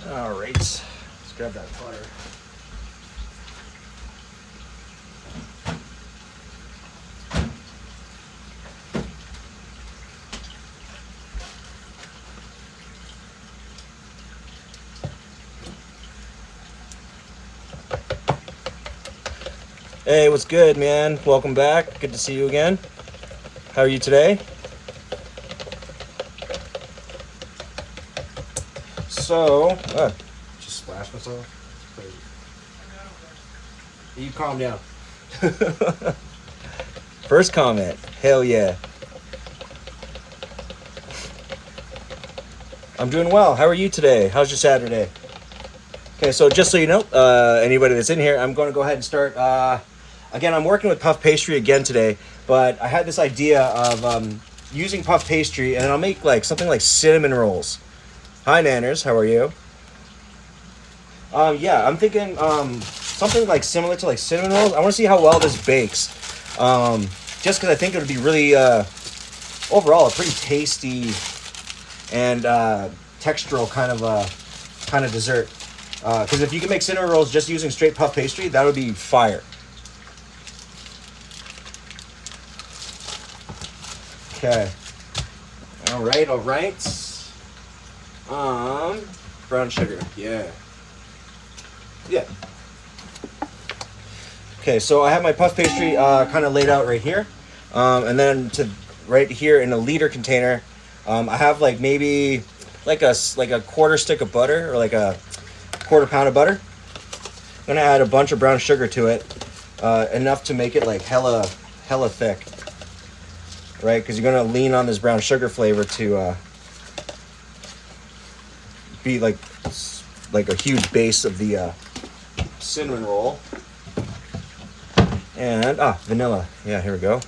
All right, let's grab that butter. Hey, what's good, man? Welcome back. Good to see you again. How are you today? So, just splashed myself. You calm down. First comment. Hell yeah. I'm doing well. How are you today? How's your Saturday? Okay, so just so you know, anybody that's in here, I'm going to go ahead and start. Again, I'm working with Puff Pastry again today, but I had this idea of using Puff Pastry, and I'll make like something like cinnamon rolls. Hi, Nanners. How are you? Yeah, I'm thinking something like similar to like cinnamon rolls. I want to see how well this bakes. Just because I think it would be really, overall, a pretty tasty and textural kind of dessert. Because if you can make cinnamon rolls just using straight Puff Pastry, that would be fire. Okay. All right. Brown sugar. Yeah. Okay, so I have my Puff Pastry kind of laid out right here. And then to right here in a liter container, I have like maybe like a quarter stick of butter, or like a quarter pound of butter. I'm gonna add a bunch of brown sugar to it, enough to make it like hella thick. Right, because you're gonna lean on this brown sugar flavor to be like a huge base of the cinnamon roll. And vanilla. Yeah, here we go.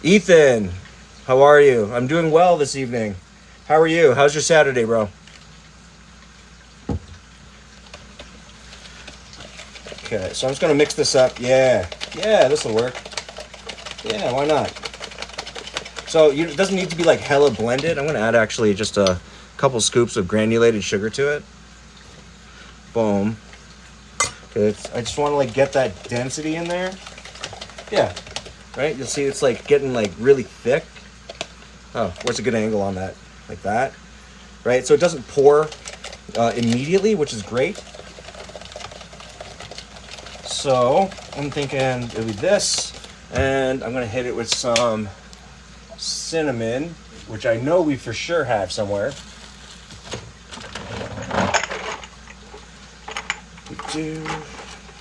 Ethan, how are you? I'm doing well this evening. How are you? How's your Saturday, bro? Okay, so I'm just gonna mix this up. Yeah, this will work. Yeah, why not? So it doesn't need to be like hella blended. I'm gonna add actually just a couple scoops of granulated sugar to it. Boom. Okay, I just want to like get that density in there. Yeah, right. You'll see it's like getting like really thick. Oh, where's a good angle on that? Like that, right? So it doesn't pour immediately, which is great. So I'm thinking it'll be this. And I'm going to hit it with some cinnamon, which I know we for sure have somewhere. Here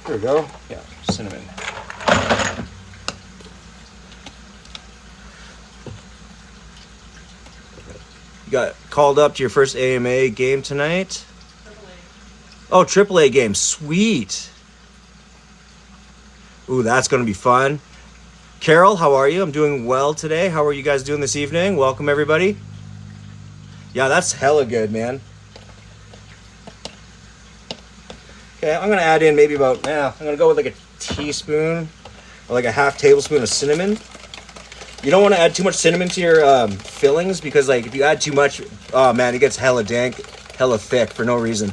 we go. Yeah, cinnamon. You got called up to your first AMA game tonight? Oh, AAA game. Sweet. Ooh, that's going to be fun. Carol, how are you? I'm doing well today. How are you guys doing this evening? Welcome, everybody. Yeah, that's hella good, man. Okay, I'm going to add in maybe about, I'm going to go with like a teaspoon or like a half tablespoon of cinnamon. You don't want to add too much cinnamon to your fillings, because like if you add too much, oh man, it gets hella dank, hella thick for no reason.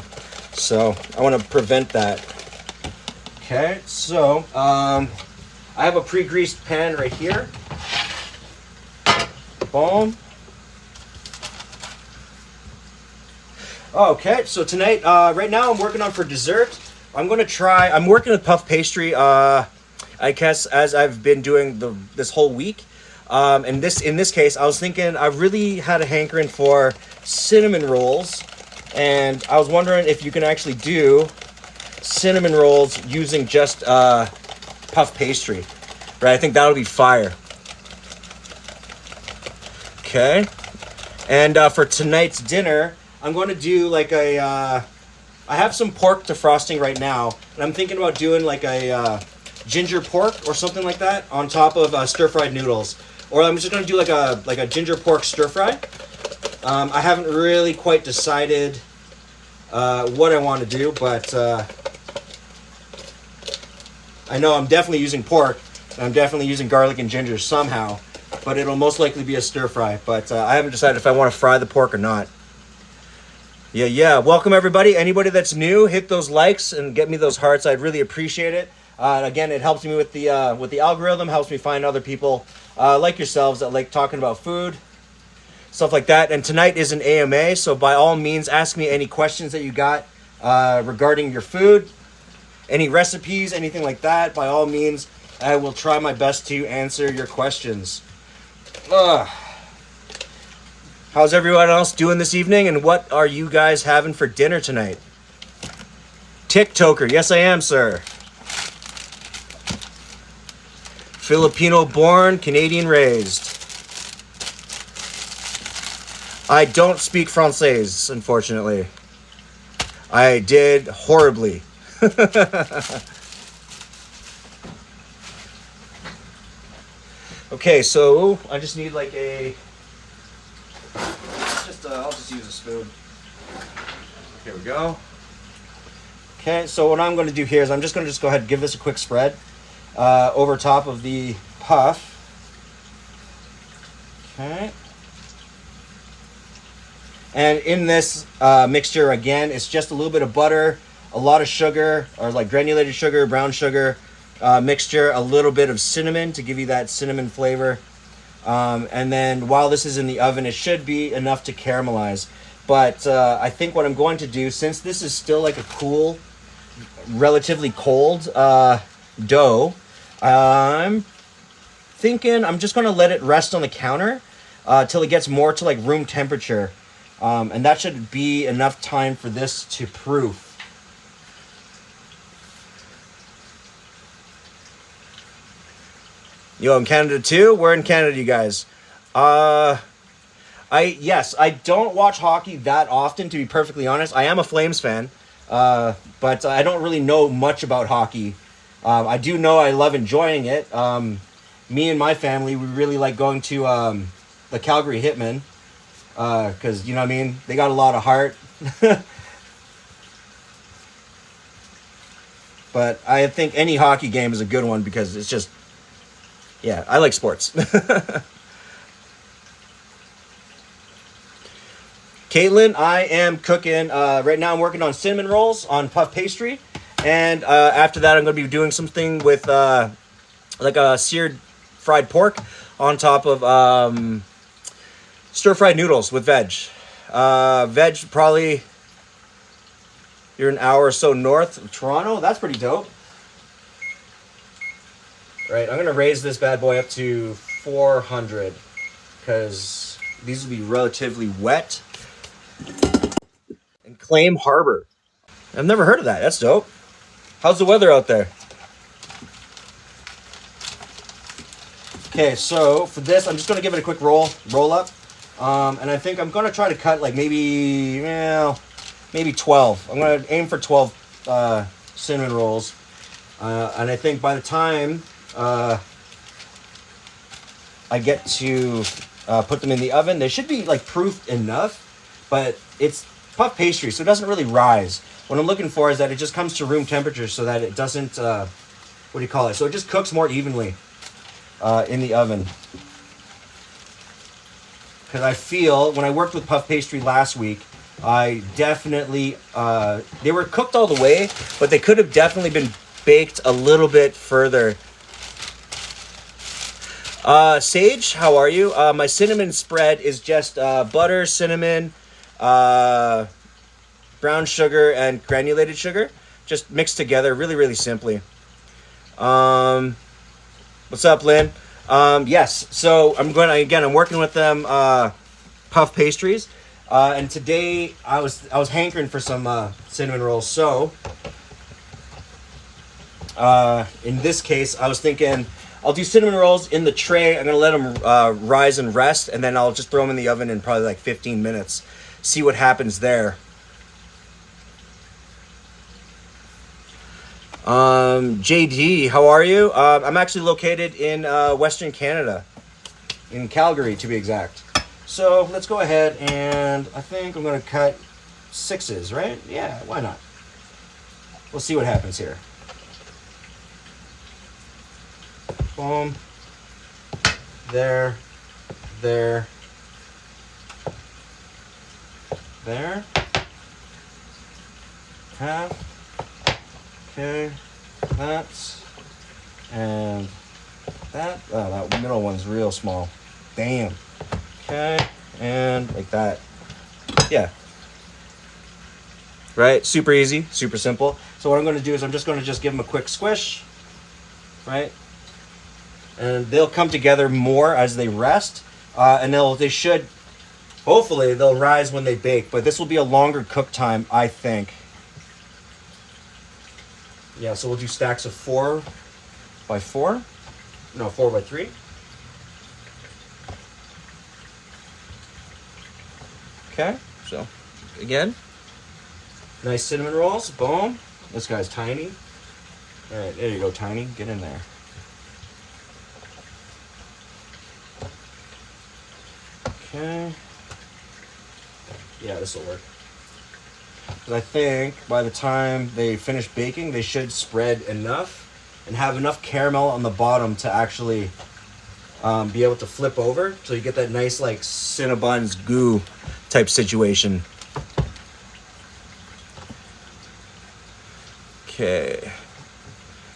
So I want to prevent that. Okay, so I have a pre-greased pan right here. Boom. Okay, so tonight, right now I'm working on for dessert. I'm working with Puff Pastry, I guess, as I've been doing this whole week. And in this case, I was thinking I really had a hankering for cinnamon rolls. And I was wondering if you can actually do cinnamon rolls using just Puff Pastry, right? I think that would be fire. Okay, and for tonight's dinner, I'm going to do like I have some pork defrosting right now, and I'm thinking about doing like a ginger pork or something like that on top of stir-fried noodles, or I'm just going to do like a ginger pork stir-fry. I haven't really quite decided what I want to do, but I know I'm definitely using pork, and I'm definitely using garlic and ginger somehow, but it'll most likely be a stir fry. But I haven't decided if I want to fry the pork or not. Yeah. Welcome everybody. Anybody that's new, hit those likes and get me those hearts. I'd really appreciate it. Again, it helps me with the algorithm. Helps me find other people like yourselves that like talking about food, stuff like that. And tonight is an AMA, so by all means, ask me any questions that you got regarding your food, any recipes, anything like that. By all means, I will try my best to answer your questions. How's everyone else doing this evening, and what are you guys having for dinner tonight? TikToker, yes I am, sir. Filipino born, Canadian raised. I don't speak Francais, unfortunately. I did horribly. Okay, so I just need like I'll just use a spoon. Here we go. Okay, so what I'm going to do here is I'm just going to go ahead and give this a quick spread over top of the puff. Okay. And in this mixture, again, it's just a little bit of butter, a lot of sugar, or like granulated sugar, brown sugar mixture, a little bit of cinnamon to give you that cinnamon flavor. And then while this is in the oven, it should be enough to caramelize. But I think what I'm going to do, since this is still like a cool, relatively cold dough, I'm thinking I'm just going to let it rest on the counter till it gets more to like room temperature. And that should be enough time for this to proof. Yo, in Canada too? We're in Canada, you guys. I don't watch hockey that often, to be perfectly honest. I am a Flames fan, but I don't really know much about hockey. I do know I love enjoying it. Me and my family, we really like going to the Calgary Hitmen, because, you know what I mean? They got a lot of heart. But I think any hockey game is a good one because it's just... Yeah, I like sports. Caitlin, I am cooking. Right now I'm working on cinnamon rolls on puff pastry. And after that, I'm going to be doing something with like a seared fried pork on top of stir-fried noodles with veg. Veg, probably you're an hour or so north of Toronto. That's pretty dope. Right, I'm going to raise this bad boy up to 400 because these will be relatively wet. And Claim Harbor. I've never heard of that. That's dope. How's the weather out there? Okay, so for this, I'm just going to give it a quick roll up. And I think I'm going to try to cut like maybe 12. I'm going to aim for 12 cinnamon rolls. And I think by the time... I get to put them in the oven, they should be like proofed enough, but it's puff pastry, so it doesn't really rise. What I'm looking for is that it just comes to room temperature so that it doesn't, so it just cooks more evenly in the oven. Because I feel, when I worked with puff pastry last week, I definitely, they were cooked all the way, but they could have definitely been baked a little bit further. Sage, how are you? My cinnamon spread is just butter, cinnamon, brown sugar, and granulated sugar, just mixed together really, really simply. What's up, Lynn? Yes, so I'm working with them puff pastries, and today I was hankering for some cinnamon rolls. So in this case, I was thinking, I'll do cinnamon rolls in the tray. I'm going to let them rise and rest, and then I'll just throw them in the oven in probably like 15 minutes. See what happens there. JD, how are you? I'm actually located in Western Canada, in Calgary to be exact. So let's go ahead, and I think I'm going to cut 6s, right? Yeah, why not? We'll see what happens here. Boom. There. half. Okay, that. And that. Oh, that middle one's real small. Damn. Okay, and like that. Yeah. Right? Super easy, super simple. So what I'm going to do is I'm just going to give them a quick squish. Right? And they'll come together more as they rest. And they should, hopefully, they'll rise when they bake. But this will be a longer cook time, I think. Yeah, so we'll do stacks of 4 by 4. No, 4 by 3. Okay, so again, nice cinnamon rolls. Boom. This guy's tiny. All right, there you go, tiny. Get in there. Okay. Yeah, this will work. Because I think by the time they finish baking, they should spread enough and have enough caramel on the bottom to actually be able to flip over. So you get that nice like Cinnabons goo type situation. Okay.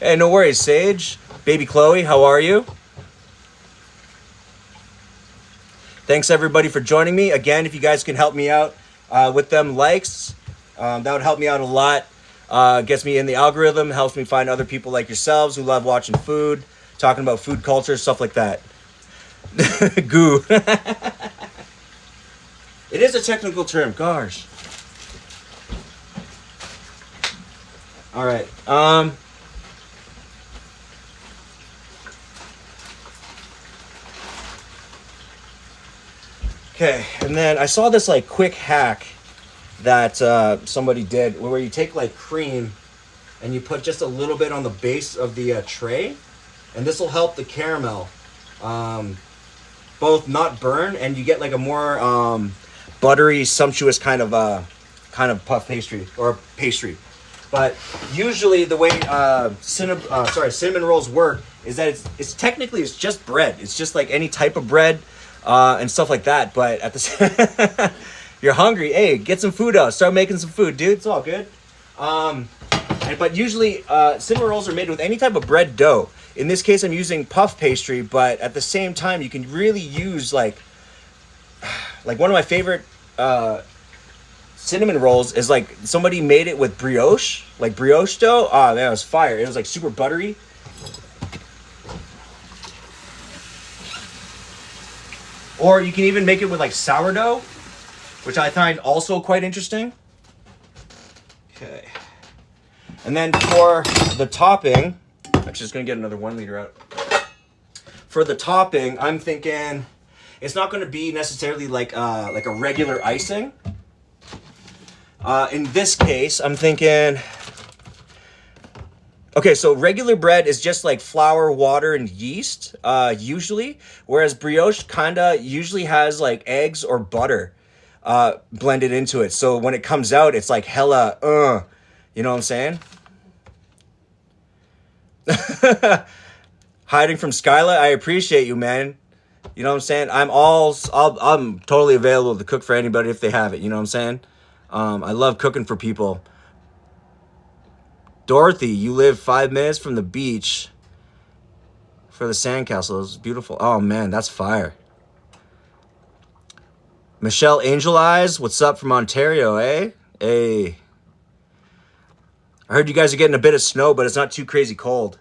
Hey, no worries, Sage. Baby Chloe, how are you? Thanks everybody for joining me. Again, if you guys can help me out with them likes, that would help me out a lot. Gets me in the algorithm, helps me find other people like yourselves who love watching food, talking about food culture, stuff like that. Goo. It is a technical term, gosh. All right. Okay, and then I saw this like quick hack that somebody did where you take like cream and you put just a little bit on the base of the tray, and this will help the caramel both not burn, and you get like a more buttery, sumptuous kind of puff pastry or pastry. But usually the way cinnamon rolls work is that it's technically just bread. It's just like any type of bread and stuff like that. But at the you're hungry, hey, get some food out. Start making some food, dude. It's all good. But usually cinnamon rolls are made with any type of bread dough. In this case, I'm using puff pastry, but at the same time, you can really use like one of my favorite cinnamon rolls is like somebody made it with brioche, like brioche dough. Oh man, it was fire. It was like super buttery. Or you can even make it with like sourdough, which I find also quite interesting. Okay. And then for the topping, I'm just gonna get another 1 liter out. For the topping, I'm thinking it's not gonna be necessarily like a regular icing. In this case, I'm thinking, okay, so regular bread is just like flour, water, and yeast, usually, whereas brioche kinda usually has like eggs or butter blended into it. So when it comes out, it's like hella, you know what I'm saying? Hiding from Skyla, I appreciate you, man. You know what I'm saying? I'm totally available to cook for anybody if they have it. You know what I'm saying? I love cooking for people. Dorothy, you live 5 minutes from the beach for the sandcastle. It's beautiful. Oh man, that's fire. Michelle Angel Eyes, what's up from Ontario, eh? Hey. I heard you guys are getting a bit of snow, but it's not too crazy cold.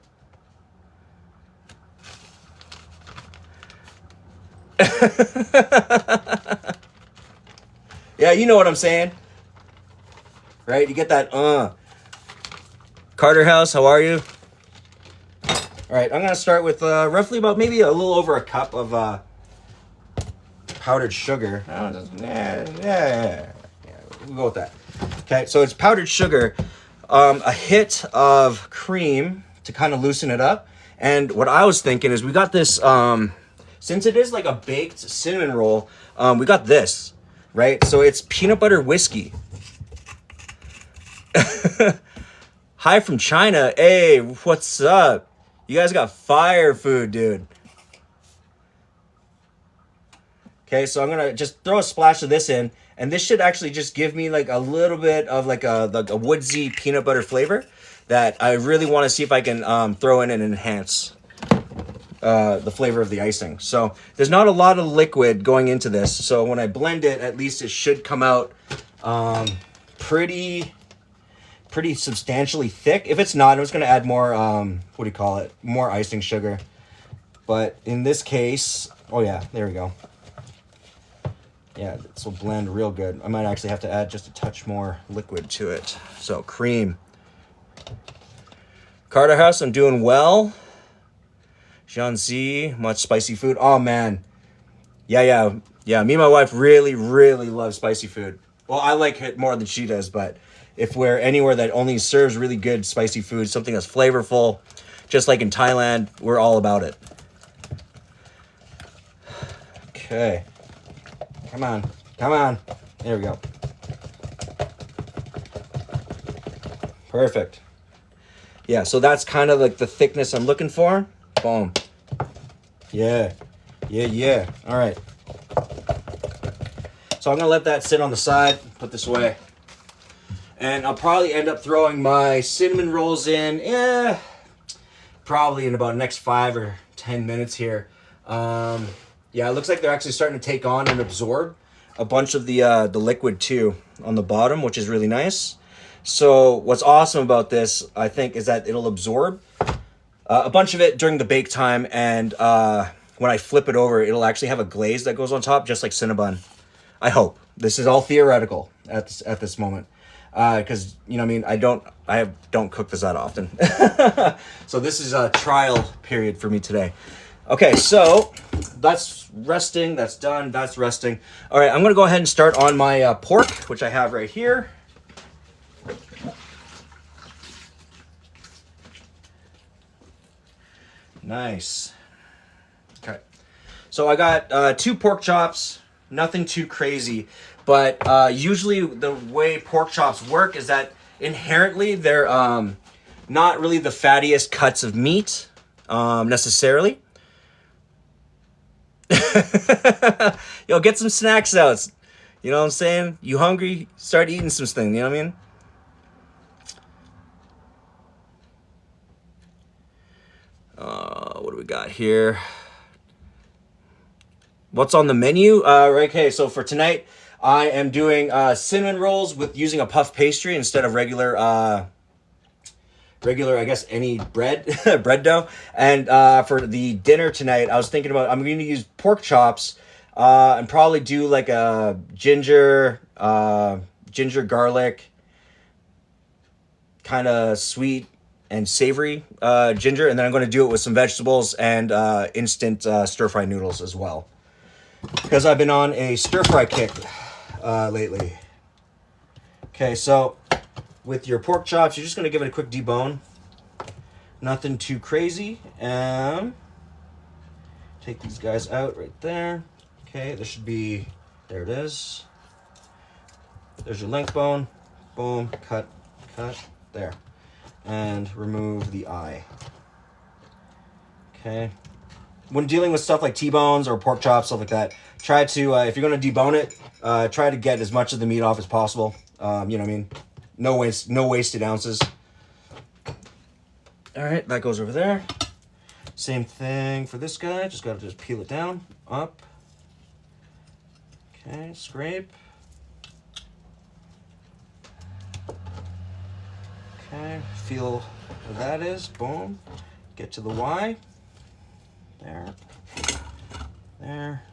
Yeah, you know what I'm saying. Right? You get that, Carter House, how are you? All right, I'm going to start with roughly about maybe a little over a cup of powdered sugar. Yeah, we'll go with that. Okay, so it's powdered sugar, a hit of cream to kind of loosen it up. And what I was thinking is we got this, since it is like a baked cinnamon roll, we got this, right? So it's peanut butter whiskey. Hi from China. Hey, what's up? You guys got fire food, dude. Okay, so I'm gonna just throw a splash of this in, and this should actually just give me like a little bit of like a woodsy peanut butter flavor that I really want to see if I can throw in and enhance the flavor of the icing. So there's not a lot of liquid going into this, so when I blend it, at least it should come out pretty substantially thick. If it's not, I'm just gonna add more more icing sugar. But in this case, oh yeah, there we go. Yeah, this will blend real good. I might actually have to add just a touch more liquid to it. So cream. Carter House, I'm doing well. Jean-Z, much spicy food. Oh man. Yeah. Me and my wife really love spicy food. Well, I like it more than she does, but if we're anywhere that only serves really good spicy food, something that's flavorful, just like in Thailand, we're all about it. Okay. Come on. There we go. Perfect. Yeah, so that's kind of like the thickness I'm looking for. Boom. Yeah. All right. So I'm going to let that sit on the side, put this away. And I'll probably end up throwing my cinnamon rolls in, probably in about the next 5 or 10 minutes here. Yeah, it looks like they're actually starting to take on and absorb a bunch of the liquid too on the bottom, which is really nice. So what's awesome about this, I think, is that it'll absorb a bunch of it during the bake time, and when I flip it over, it'll actually have a glaze that goes on top, just like Cinnabon. I hope. This is all theoretical at this moment, because you know what I mean. I don't cook this that often, so this is a trial period for me today. Okay, so that's resting. That's done. That's resting. All right, I'm gonna go ahead and start on my pork, which I have right here. Nice. Okay, so I got 2 pork chops. Nothing too crazy, but usually the way pork chops work is that inherently they're not really the fattiest cuts of meat necessarily. Yo, get some snacks out. You know what I'm saying? You hungry? Start eating some things. You know what I mean? What do we got here? What's on the menu? Okay, so for tonight, I am doing cinnamon rolls with using a puff pastry instead of regular, I guess, any bread dough. And for the dinner tonight, I was thinking about, I'm going to use pork chops and probably do like a ginger garlic, kind of sweet and savory ginger. And then I'm going to do it with some vegetables and instant stir-fried noodles as well, because I've been on a stir-fry kick lately. Okay, so with your pork chops, you're just going to give it a quick debone. Nothing too crazy. Take these guys out right there. Okay, there should be, there it is. There's your length bone. Boom, cut, there. And remove the eye. Okay. When dealing with stuff like T-bones or pork chops, stuff like that, try to, if you're going to debone it, try to get as much of the meat off as possible. You know what I mean? No wasted ounces. All right, that goes over there. Same thing for this guy. Just got to peel it down, up. Okay, scrape. Okay, feel where that is. Boom. Get to the Y. There. There.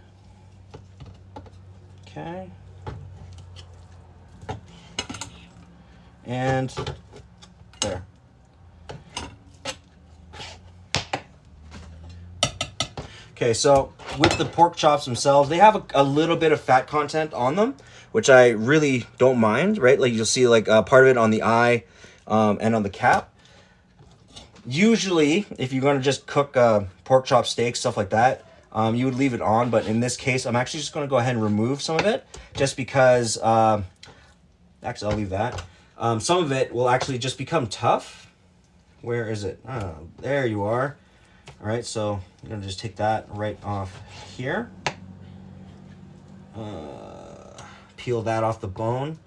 Okay. And there. Okay, so with the pork chops themselves, they have a little bit of fat content on them, which I really don't mind, right? Like you'll see like part of it on the eye and on the cap. Usually, if you're going to just cook pork chop steaks, stuff like that, you would leave it on. But in this case, I'm actually just going to go ahead and remove some of it, just because, actually, I'll leave that. Some of it will actually just become tough. Where is it? Oh, there you are. All right, so I'm going to just take that right off here. Peel that off the bone.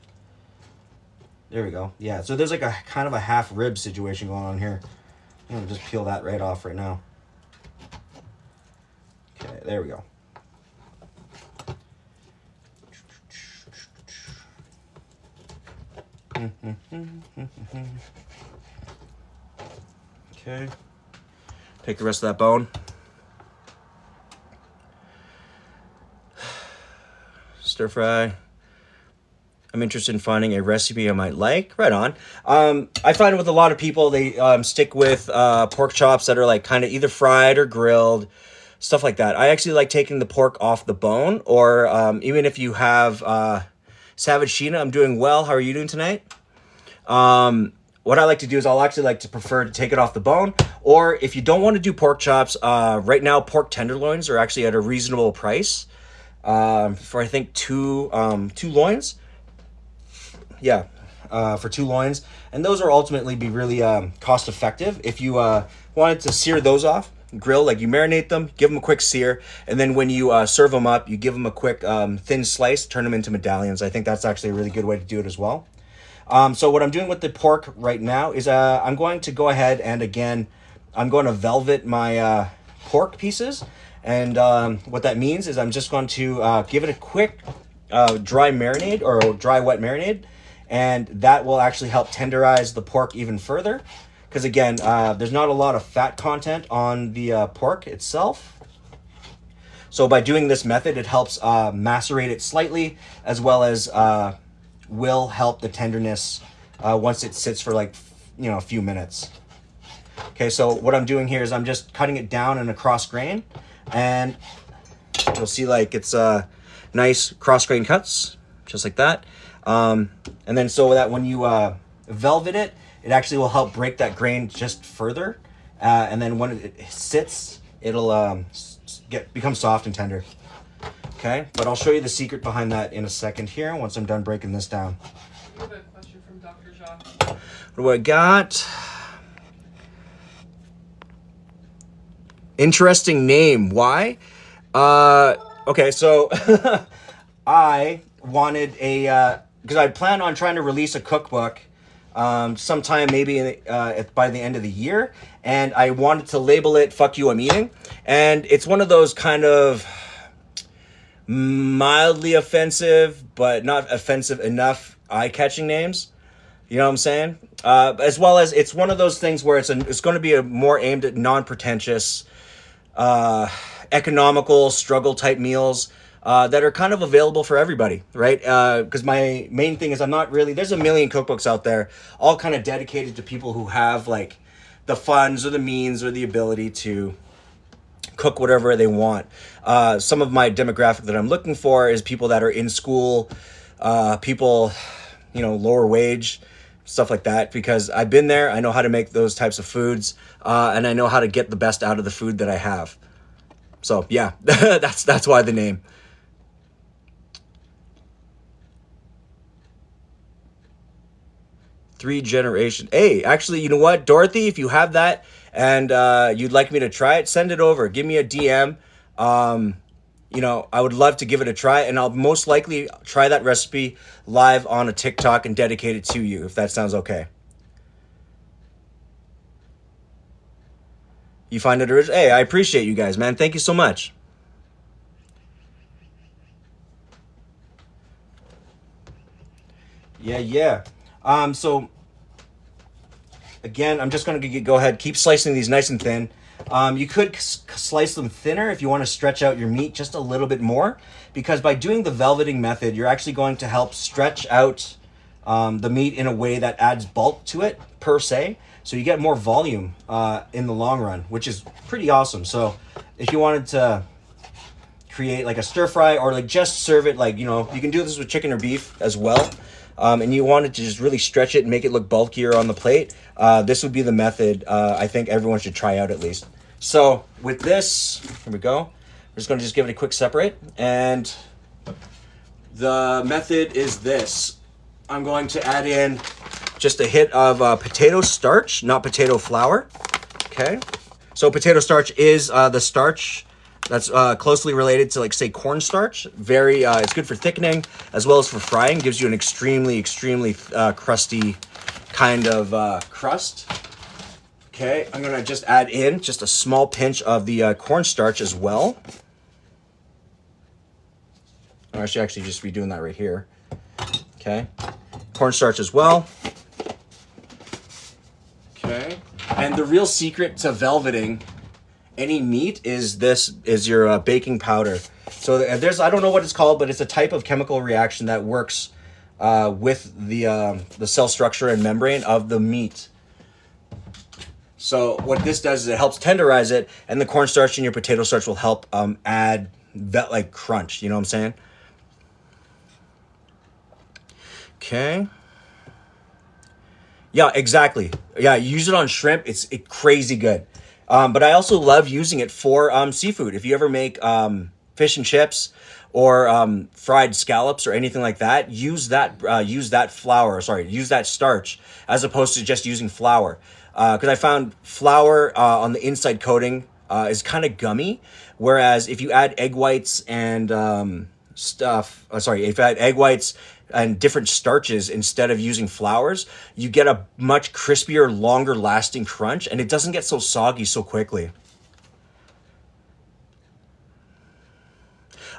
There we go. Yeah, so there's like a kind of a half rib situation going on here. I'm gonna just peel that right off right now. Okay, there we go. Okay. Take the rest of that bone. Stir fry. I'm interested in finding a recipe I might like. Right on. I find with a lot of people, they stick with pork chops that are like kind of either fried or grilled, stuff like that. I actually like taking the pork off the bone, or even if you have Savage Sheena, I'm doing well. How are you doing tonight? What I like to do is I'll actually like to prefer to take it off the bone, or if you don't want to do pork chops, right now pork tenderloins are actually at a reasonable price for I think two loins. Yeah, for 2 loins, and those are ultimately be really cost effective. If you wanted to sear those off, grill, like you marinate them, give them a quick sear, and then when you serve them up, you give them a quick thin slice, turn them into medallions. I think that's actually a really good way to do it as well. So what I'm doing with the pork right now is I'm going to go ahead and again, I'm going to velvet my pork pieces. And what that means is I'm just going to give it a quick dry marinade or dry wet marinade. And that will actually help tenderize the pork even further. Because again, there's not a lot of fat content on the pork itself. So by doing this method, it helps macerate it slightly, as well as will help the tenderness once it sits for like, a few minutes. Okay, so what I'm doing here is I'm just cutting it down in a cross grain, and you'll see like it's nice cross grain cuts, just like that. And then so that when you velvet it, it actually will help break that grain just further. And then when it sits, it'll become soft and tender. Okay, but I'll show you the secret behind that in a second here, once I'm done breaking this down. I have a question from Dr. Jacques. What do I got? Interesting name. Why? Okay, so I wanted because I plan on trying to release a cookbook sometime maybe by the end of the year, and I wanted to label it "Fuck You, I'm Eating," and it's one of those kind of mildly offensive, but not offensive enough eye-catching names. You know what I'm saying? As well as it's one of those things where it's going to be more aimed at non-pretentious, economical struggle type meals that are kind of available for everybody, right? Because my main thing is there's a million cookbooks out there, all kind of dedicated to people who have like the funds or the means or the ability to cook whatever they want. Some of my demographic that I'm looking for is people that are in school, people, lower wage, stuff like that, because I've been there. I know how to make those types of foods, and I know how to get the best out of the food that I have. So yeah, that's why the name. Three generation. Hey, actually, you know what, Dorothy, if you have that and you'd like me to try it, send it over. Give me a DM. I would love to give it a try, and I'll most likely try that recipe live on a TikTok and dedicate it to you, if that sounds okay. You find it original? Hey, I appreciate you guys, man. Thank you so much. Yeah. So again, I'm just going to go ahead, keep slicing these nice and thin. You could slice them thinner if you want to stretch out your meat just a little bit more, because by doing the velveting method, you're actually going to help stretch out the meat in a way that adds bulk to it per se. So you get more volume in the long run, which is pretty awesome. So if you wanted to create like a stir fry or like just serve it, like, you can do this with chicken or beef as well. And you wanted to just really stretch it and make it look bulkier on the plate, this would be the method I think everyone should try out at least. So with this, here we go. We're just going to just give it a quick separate. And the method is this. I'm going to add in just a hit of potato starch, not potato flour. Okay. So potato starch is the starch That's closely related to, like, say, cornstarch. Very, it's good for thickening as well as for frying. Gives you an extremely, extremely crusty kind of crust. Okay, I'm gonna just add in just a small pinch of the cornstarch as well. I should actually just be doing that right here. Okay, cornstarch as well. Okay, and the real secret to velveting any meat is your baking powder. So there's, I don't know what it's called, but it's a type of chemical reaction that works with the cell structure and membrane of the meat. So what this does is it helps tenderize it, and the cornstarch in your potato starch will help add that, like, crunch. You know what I'm saying? Okay. Yeah, exactly. Yeah, use it on shrimp. It's crazy good. But I also love using it for seafood. If you ever make fish and chips or fried scallops or anything like that, use that flour. Sorry, use that starch as opposed to just using flour. Because I found flour on the inside coating is kind of gummy, whereas if you add egg whites and if you add egg whites and different starches instead of using flours, you get a much crispier, longer lasting crunch, and it doesn't get so soggy so quickly.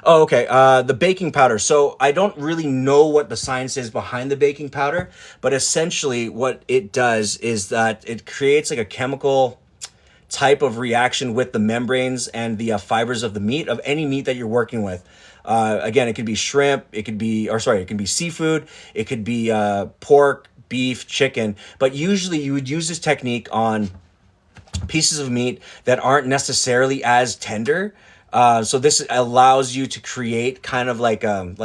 Oh, okay. The baking powder. So I don't really know what the science is behind the baking powder, but essentially what it does is that it creates like a chemical type of reaction with the membranes and the fibers of the meat, of any meat that you're working with. Again, it could be shrimp, it can be seafood, it could be pork, beef, chicken, but usually you would use this technique on pieces of meat that aren't necessarily as tender. So this allows you to create kind of like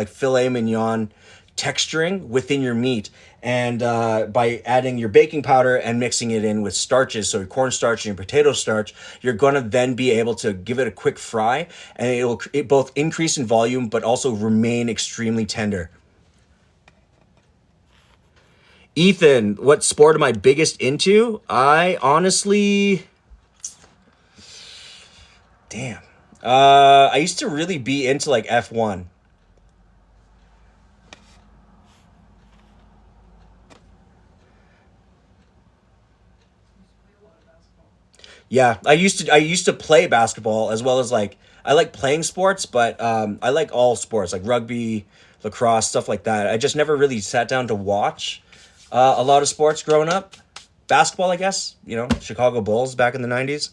filet mignon texturing within your meat. And by adding your baking powder and mixing it in with starches, so your cornstarch and your potato starch, you're going to then be able to give it a quick fry, and it both increase in volume but also remain extremely tender. Ethan, what sport am I biggest into? I honestly, damn. I used to really be into like F1. Yeah, I used to play basketball as well as, like, I like playing sports, but I like all sports like rugby, lacrosse, stuff like that. I just never really sat down to watch a lot of sports growing up. Basketball, I guess, Chicago Bulls back in the 90s.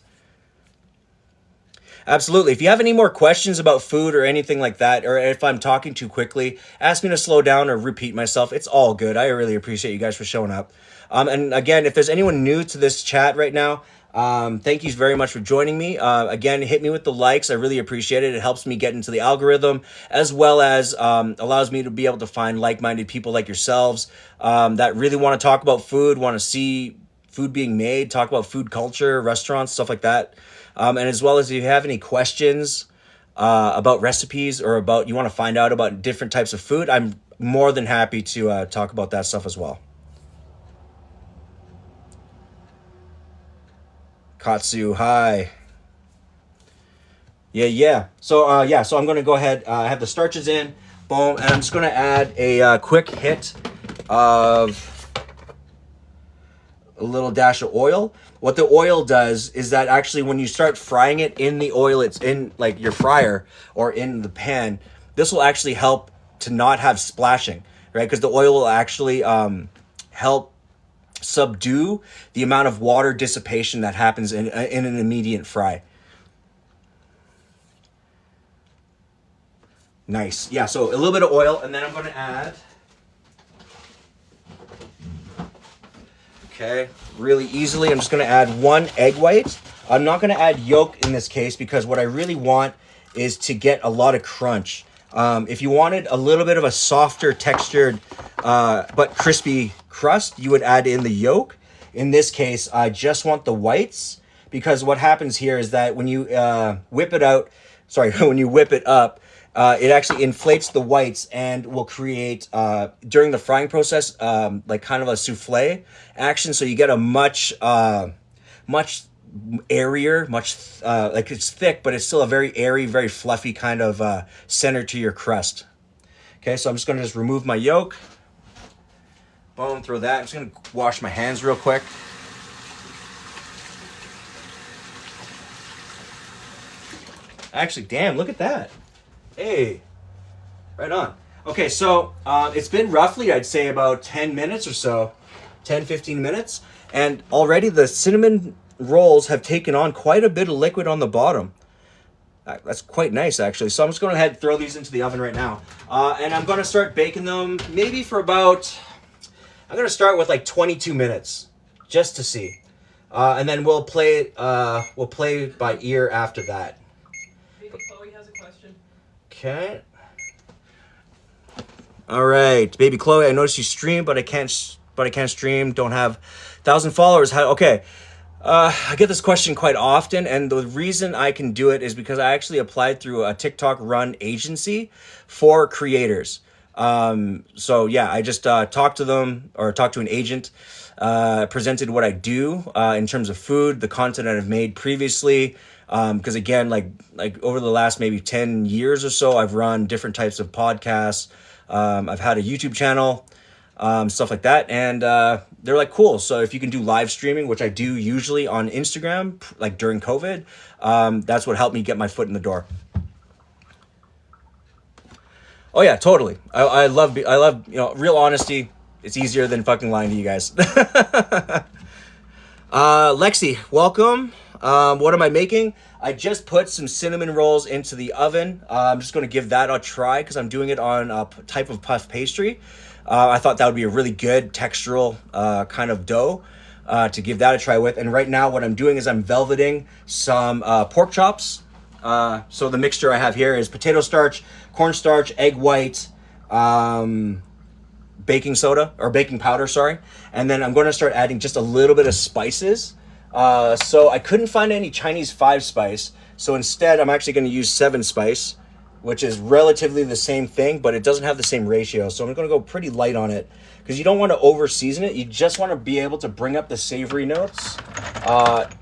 Absolutely. If you have any more questions about food or anything like that, or if I'm talking too quickly, ask me to slow down or repeat myself. It's all good. I really appreciate you guys for showing up. And again, if there's anyone new to this chat right now, thank you very much for joining me. Again, hit me with the likes. I really appreciate it. It helps me get into the algorithm, as well as allows me to be able to find like-minded people like yourselves that really want to talk about food, want to see food being made, talk about food culture, restaurants, stuff like that. And as well as if you have any questions about recipes or about you want to find out about different types of food, I'm more than happy to talk about that stuff as well. Katsu, hi. Yeah. So I'm gonna go ahead. I have the starches in, boom, and I'm just gonna add a quick hit of a little dash of oil. What the oil does is that actually when you start frying it in the oil, it's in like your fryer or in the pan, this will actually help to not have splashing, right? Because the oil will actually help subdue the amount of water dissipation that happens in an immediate fry. Nice. Yeah, so a little bit of oil, and then I'm going to add, okay, really easily, I'm just going to add 1 egg white. I'm not going to add yolk in this case because what I really want is to get a lot of crunch. If you wanted a little bit of a softer textured but crispy crust, you would add in the yolk. In this case, I just want the whites, because what happens here is that when you whip it when you whip it up, it actually inflates the whites and will create, during the frying process, like kind of a souffle action. So you get a much airier, much like it's thick, but it's still a very airy, very fluffy kind of center to your crust. Okay, so I'm just gonna just remove my yolk. Boom, throw that. I'm just gonna wash my hands real quick. Actually, damn, look at that. Hey, right on. Okay, so it's been roughly, I'd say about 10 minutes or so, 10, 15 minutes. And already the cinnamon rolls have taken on quite a bit of liquid on the bottom. That's quite nice, actually. So I'm just going to ahead and throw these into the oven right now. And I'm going to start baking them maybe for about, I'm going to start with like 22 minutes, just to see. And then we'll play by ear after that. Baby Chloe has a question. Okay. All right, baby Chloe. I noticed you stream, but I can't stream. Don't have 1,000 followers. Okay. I get this question quite often, and the reason I can do it is because I actually applied through a TikTok run agency for creators. So yeah, I just talked to them or talked to an agent, presented what I do in terms of food, the content that I've made previously. Because again, like over the last maybe 10 years or so, I've run different types of podcasts. I've had a YouTube channel, stuff like that. And they're like, cool. So if you can do live streaming, which I do usually on Instagram, like during COVID, that's what helped me get my foot in the door. Oh yeah, totally. I love, real honesty. It's easier than fucking lying to you guys. Lexi, welcome. What am I making? I just put some cinnamon rolls into the oven. I'm just going to give that a try because I'm doing it on a type of puff pastry. I thought that would be a really good textural kind of dough to give that a try with. And right now what I'm doing is I'm velveting some pork chops. So the mixture I have here is potato starch, cornstarch, egg white, baking soda or baking powder, sorry. And then I'm going to start adding just a little bit of spices. So I couldn't find any Chinese 5-spice. So instead, I'm actually going to use 7-spice, which is relatively the same thing, but it doesn't have the same ratio. So I'm going to go pretty light on it because you don't want to over season it. You just want to be able to bring up the savory notes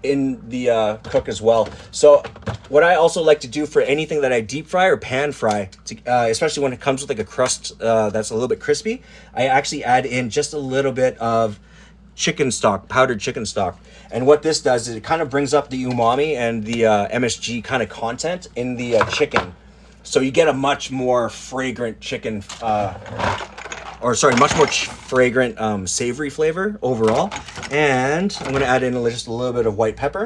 in the cook as well. So what I also like to do for anything that I deep fry or pan fry, especially when it comes with like a crust that's a little bit crispy, I actually add in just a little bit of chicken stock, powdered chicken stock. And what this does is it kind of brings up the umami and the MSG kind of content in the chicken. So you get a much more fragrant chicken, much more fragrant savory flavor overall. And I'm going to add in just a little bit of white pepper.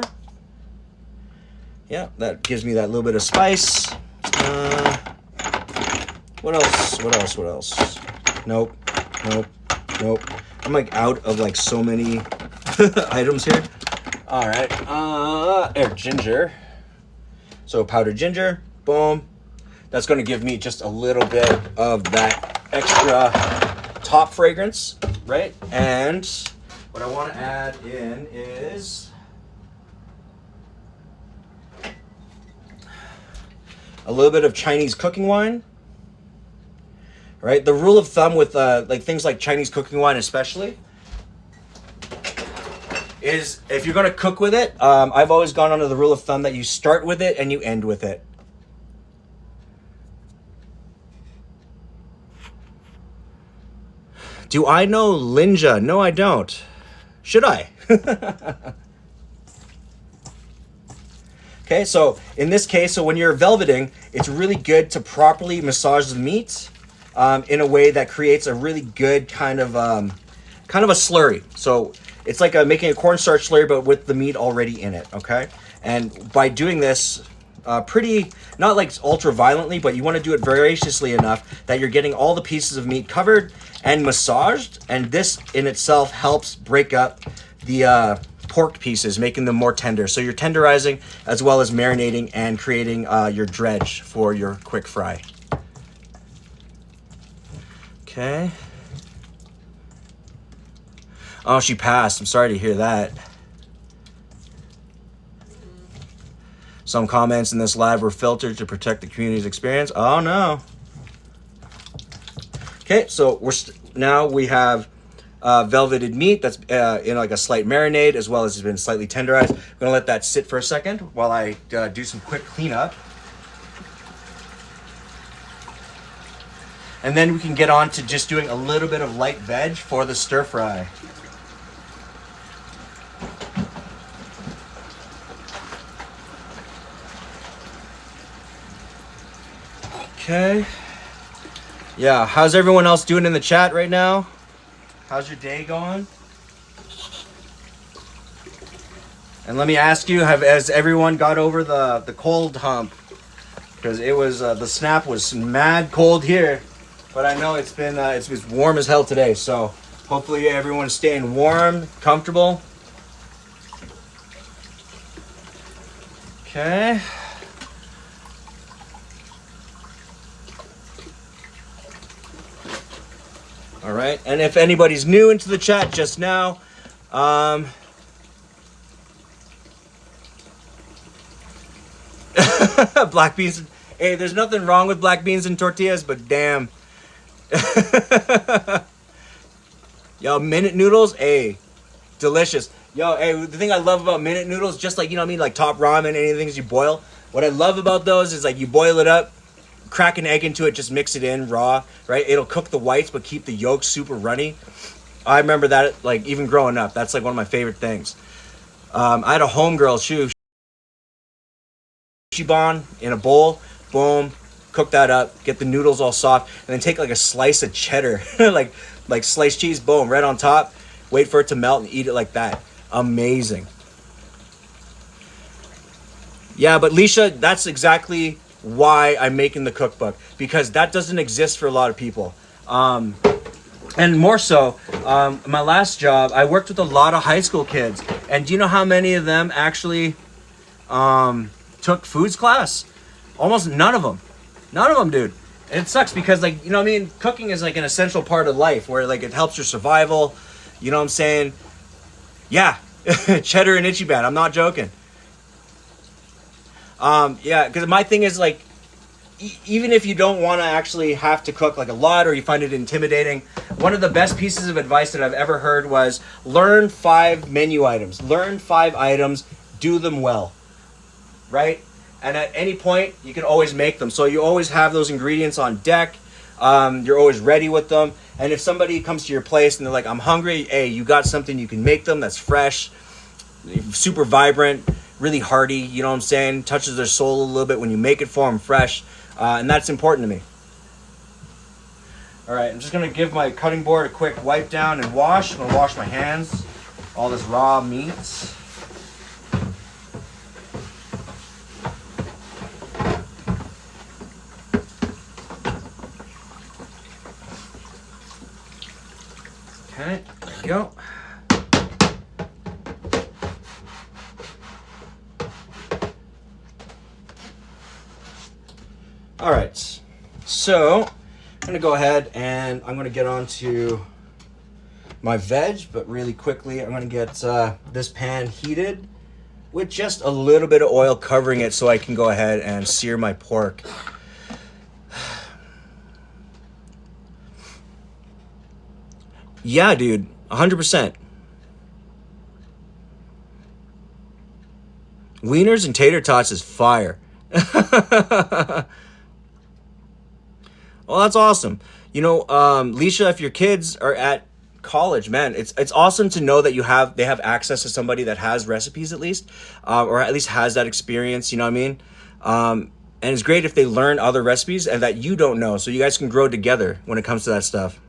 Yeah, that gives me that little bit of spice. What else? Nope. I'm like out of like so many items here. All right, ginger. So powdered ginger, boom. That's going to give me just a little bit of that extra top fragrance, right? And what I want to add in is a little bit of Chinese cooking wine. Right? The rule of thumb with like things like Chinese cooking wine especially is if you're going to cook with it, I've always gone under the rule of thumb that you start with it and you end with it. Do I know Linja? No, I don't. Should I? Okay, so in this case, so when you're velveting, it's really good to properly massage the meat in a way that creates a really good kind of a slurry. So it's like making a cornstarch slurry, but with the meat already in it, okay? And by doing this not like ultra violently, but you want to do it voraciously enough that you're getting all the pieces of meat covered and massaged. And this in itself helps break up the pork pieces, making them more tender. So you're tenderizing as well as marinating and creating your dredge for your quick fry. Okay. Oh, she passed. I'm sorry to hear that. Some comments in this live were filtered to protect the community's experience. Oh no. Okay, so now we have velveted meat that's in like a slight marinade, as well as it's been slightly tenderized. I'm gonna let that sit for a second while I do some quick cleanup. And then we can get on to just doing a little bit of light veg for the stir fry. Okay. Yeah, how's everyone else doing in the chat right now? How's your day going? And let me ask you, has everyone got over the cold hump? Because it was the snap was mad cold here, but I know it's warm as hell today. So hopefully everyone's staying warm, comfortable. Okay. All right, and if anybody's new into the chat just now, black beans. Hey, there's nothing wrong with black beans and tortillas, but damn. Yo, minute noodles, hey, delicious. Yo, hey, the thing I love about minute noodles, just like, you know what I mean, like top ramen, any things you boil. What I love about those is like you boil it up, crack an egg into it, just mix it in raw, right? It'll cook the whites, but keep the yolks super runny. I remember that, like, even growing up. That's like one of my favorite things. I had a homegirl, Shiban in a bowl, boom, cook that up, get the noodles all soft, and then take like a slice of cheddar, like sliced cheese, boom, right on top, wait for it to melt and eat it like that. Amazing. Yeah, but Leisha, that's exactly why I'm making the cookbook, because that doesn't exist for a lot of people. And more so, my last job, I worked with a lot of high school kids, and do you know how many of them actually took foods class? Almost none of them, dude. And it sucks because, like, you know what I mean, cooking is like an essential part of life where like it helps your survival, you know what I'm saying? Yeah. Cheddar and Ichiban, I'm not joking. Yeah, because my thing is like, even if you don't want to actually have to cook like a lot or you find it intimidating, one of the best pieces of advice that I've ever heard was learn 5 menu items. Learn 5 items, do them well, right? And at any point, you can always make them. So you always have those ingredients on deck. You're always ready with them. And if somebody comes to your place and they're like, I'm hungry, hey, you got something, you can make them that's fresh, super vibrant, really hearty, you know what I'm saying? Touches their soul a little bit when you make it for them fresh. And that's important to me. All right, I'm just gonna give my cutting board a quick wipe down and wash. I'm gonna wash my hands, all this raw meats. Okay, there we go. All right, so I'm gonna go ahead and I'm gonna get on to my veg, but really quickly I'm gonna get this pan heated with just a little bit of oil covering it so I can go ahead and sear my pork. Yeah, dude, 100%. Wieners and tater tots is fire. Well, that's awesome. You know, Leisha, if your kids are at college, man, it's awesome to know that they have access to somebody that has recipes at least, or at least has that experience. You know what I mean? And it's great if they learn other recipes and that you don't know, so you guys can grow together when it comes to that stuff.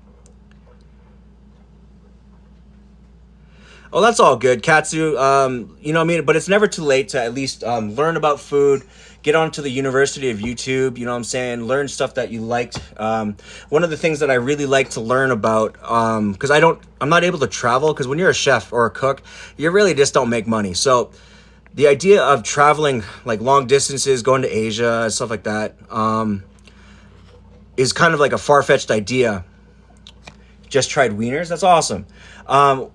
Oh, that's all good, Katsu. You know what I mean? But it's never too late to at least learn about food, get onto the University of YouTube, you know what I'm saying? Learn stuff that you liked. One of the things that I really like to learn about, because I'm not able to travel, because when you're a chef or a cook, you really just don't make money. So the idea of traveling like long distances, going to Asia and stuff like that, is kind of like a far-fetched idea. Just tried wieners? That's awesome.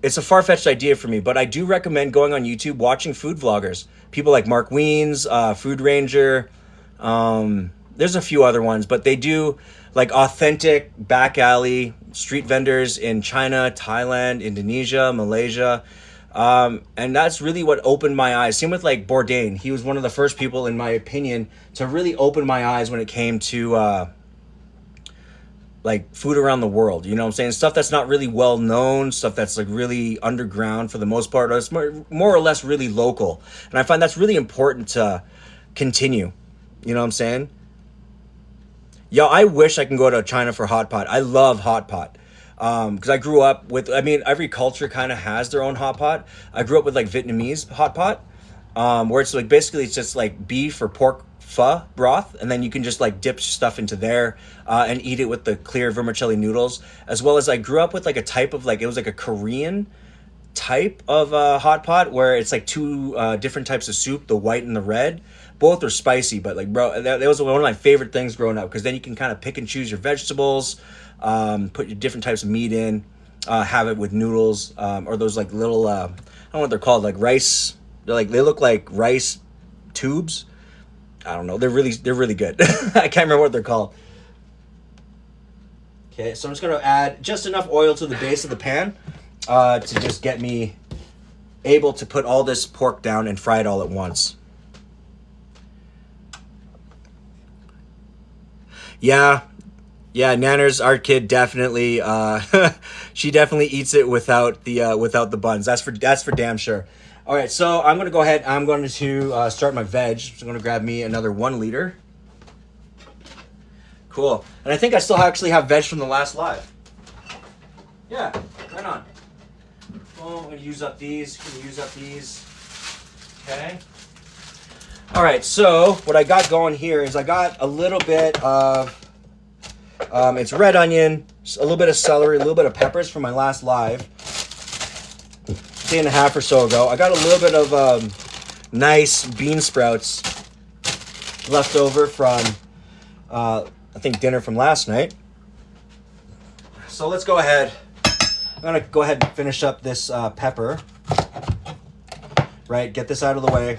It's a far-fetched idea for me, but I do recommend going on YouTube, watching food vloggers. People like Mark Wiens, Food Ranger, there's a few other ones, but they do like authentic back alley street vendors in China, Thailand, Indonesia, Malaysia. And that's really what opened my eyes. Same with like Bourdain. He was one of the first people, in my opinion, to really open my eyes when it came to like food around the world. You know what I'm saying? Stuff that's not really well known, stuff that's like really underground for the most part. Or it's more or less really local. And I find that's really important to continue. You know what I'm saying? Yo, I wish I can go to China for hot pot. I love hot pot. Because I grew up with, I mean, every culture kind of has their own hot pot. I grew up with like Vietnamese hot pot, where it's like basically it's just like beef or pork pho broth, and then you can just like dip stuff into there and eat it with the clear vermicelli noodles. As well as I grew up with like a type of like, it was like a Korean type of hot pot where it's like two different types of soup, the white and the red. Both are spicy, but like, bro, that was one of my favorite things growing up, because then you can kind of pick and choose your vegetables, put your different types of meat in, have it with noodles, or those like little, I don't know what they're called, like rice. They look like rice tubes. I don't know. They're really good. I can't remember what they're called. Okay, so I'm just gonna add just enough oil to the base of the pan to just get me able to put all this pork down and fry it all at once. Yeah, Nanner's our kid definitely. She definitely eats it without the buns. That's for damn sure. All right, so I'm gonna go ahead. I'm going to start my veg. So I'm gonna grab me another 1 liter. Cool. And I think I still actually have veg from the last live. Yeah, right on. Oh, I'm gonna use up these. Can use up these. Okay. All right, so what I got going here is I got a little bit of, it's red onion, a little bit of celery, a little bit of peppers from my last live, day and a half or so ago. I got a little bit of nice bean sprouts left over from, I think, dinner from last night. So let's go ahead. I'm going to go ahead and finish up this pepper. Right, get this out of the way.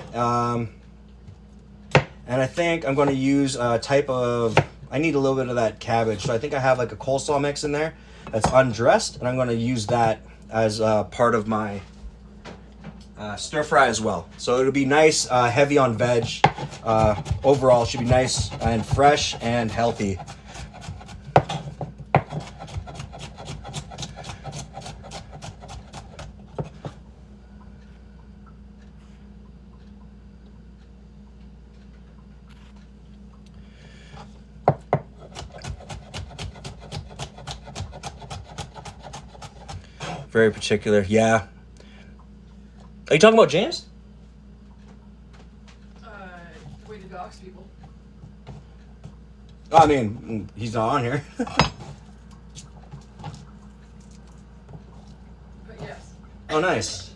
And I think I'm going to use a type of, I need a little bit of that cabbage. So I think I have like a coleslaw mix in there that's undressed. And I'm going to use that as part of my stir fry as well. So it'll be nice, heavy on veg. Overall, it should be nice and fresh and healthy. Very particular, yeah. Are you talking about James? Way to dox people. I mean, he's not on here. But yes. Oh, nice.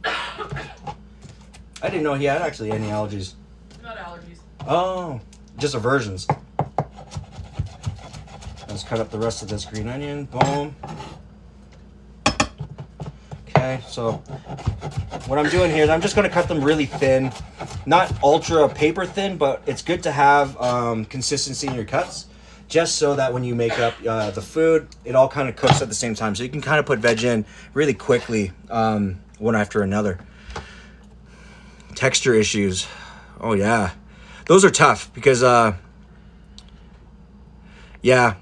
I didn't know he had actually any allergies. Not allergies. Oh, just aversions. Let's cut up the rest of this green onion. Boom. Okay, so what I'm doing here is I'm just going to cut them really thin. Not ultra paper thin, but it's good to have consistency in your cuts, just so that when you make up the food, it all kind of cooks at the same time. So you can kind of put veg in really quickly, one after another. Texture issues. Oh, yeah. Those are tough because, yeah,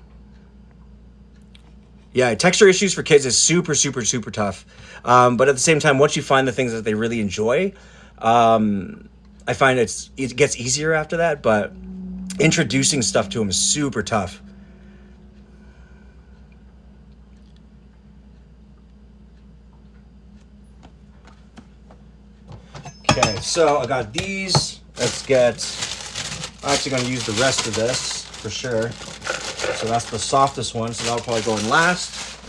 texture issues for kids is super, super, super tough. But at the same time, once you find the things that they really enjoy, I find it gets easier after that. But introducing stuff to them is super tough. Okay, so I got these. I'm actually going to use the rest of this for sure. So that's the softest one, so that'll probably go in last.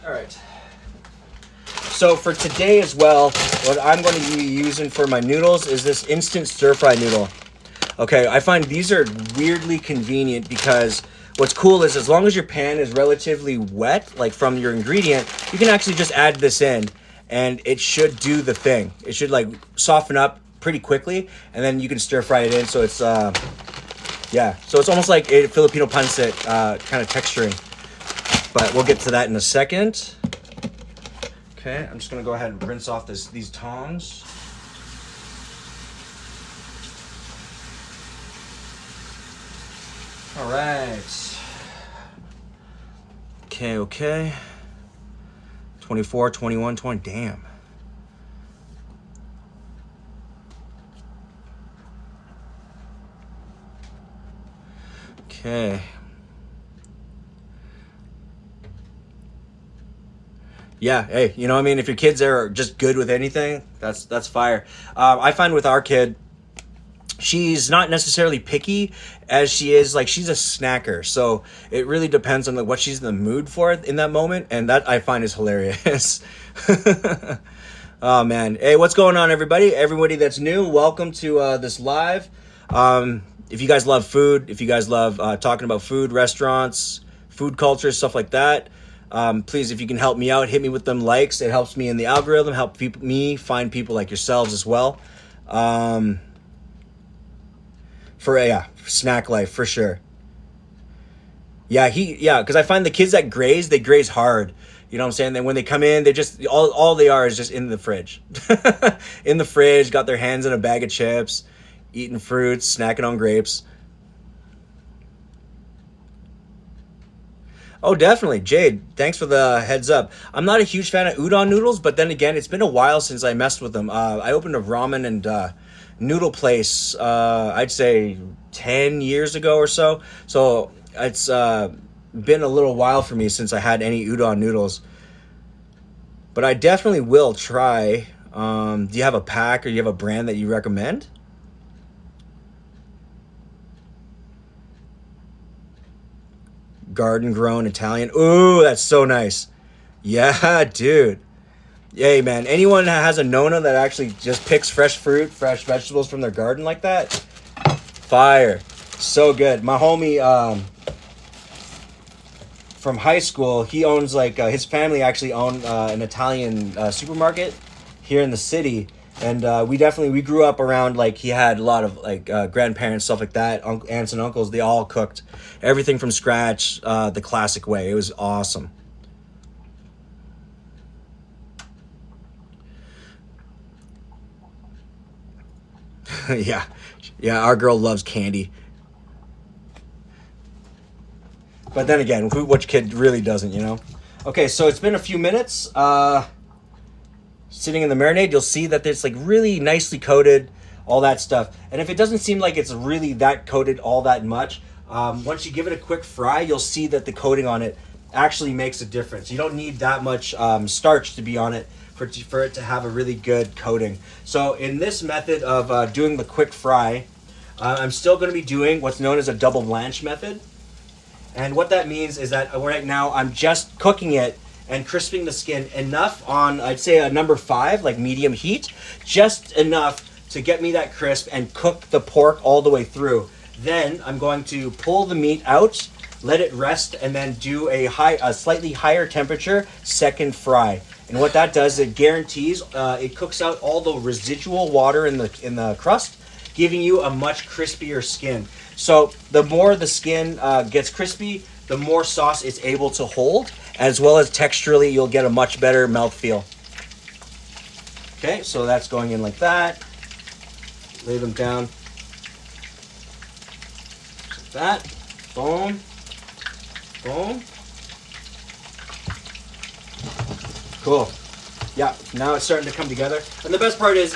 All right. So for today as well, what I'm going to be using for my noodles is this instant stir-fry noodle. Okay, I find these are weirdly convenient because what's cool is as long as your pan is relatively wet, like from your ingredient, you can actually just add this in. and it should do the thing. It should like soften up pretty quickly, and then you can stir fry it in. So it's yeah, so it's almost like a Filipino pancit kind of texturing. But we'll get to that in a second. Okay, I'm just gonna go ahead and rinse off these tongs. All right. Okay. 24, 21, 20. Damn. Okay. Yeah, hey, you know what I mean? If your kids are just good with anything, that's fire. I find with our kid, she's not necessarily picky as she is, like, she's a snacker. So it really depends on like what she's in the mood for in that moment, and that I find is hilarious. Oh man. Hey, what's going on, everybody? Everybody that's new, welcome to this live. If you guys love food, if you guys love talking about food, restaurants, food culture, stuff like that, please, if you can help me out, hit me with them likes. It helps me in the algorithm, help me find people like yourselves as well. For snack life for sure. Yeah, because I find the kids that graze, they graze hard. You know what I'm saying? Then when they come in, they just all they are is just in the fridge. In the fridge, got their hands in a bag of chips, eating fruits, snacking on grapes. Oh, definitely. Jade, thanks for the heads up. I'm not a huge fan of udon noodles, but then again, it's been a while since I messed with them. I opened a ramen and noodle place, I'd say 10 years ago or so. So it's been a little while for me since I had any udon noodles. But I definitely will try. Do you have a pack or do you have a brand that you recommend? Garden grown Italian. Ooh, that's so nice. Yeah, dude. Yay, man. Anyone that has a Nona that actually just picks fresh fruit, fresh vegetables from their garden like that, fire. So good. My homie from high school, he owns like, his family actually owned an Italian supermarket here in the city. And we grew up around, like, he had a lot of like grandparents, stuff like that, aunts and uncles. They all cooked everything from scratch, the classic way. It was awesome. Yeah, our girl loves candy. But then again, which kid really doesn't, you know? Okay, so it's been a few minutes. Sitting in the marinade, you'll see that it's like really nicely coated, all that stuff. And if it doesn't seem like it's really that coated all that much, once you give it a quick fry, you'll see that the coating on it actually makes a difference. You don't need that much starch to be on it for it to have a really good coating. So in this method of doing the quick fry, I'm still going to be doing what's known as a double blanch method. And what that means is that right now I'm just cooking it and crisping the skin enough on, I'd say, a number 5, like medium heat, just enough to get me that crisp and cook the pork all the way through. Then I'm going to pull the meat out, let it rest, and then do a slightly higher temperature second fry. And what that does, it guarantees it cooks out all the residual water in the crust, giving you a much crispier skin. So the more the skin gets crispy, the more sauce it's able to hold, as well as texturally, you'll get a much better mouthfeel. Okay, so that's going in like that. Lay them down. Like that. Boom. Boom. Cool. Yeah, now it's starting to come together. And the best part is,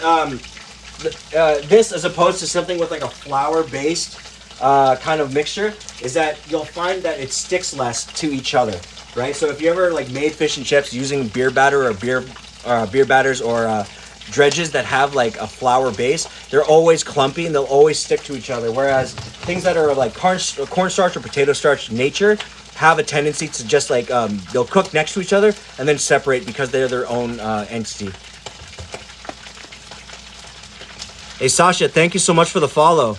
this, as opposed to something with like a flour-based kind of mixture, is that you'll find that it sticks less to each other, right? So if you ever like made fish and chips using beer batter or beer batters or dredges that have like a flour base, they're always clumpy and they'll always stick to each other. Whereas things that are like cornstarch or potato starch nature have a tendency to just like, they'll cook next to each other and then separate because they're their own entity. Hey Sasha, thank you so much for the follow.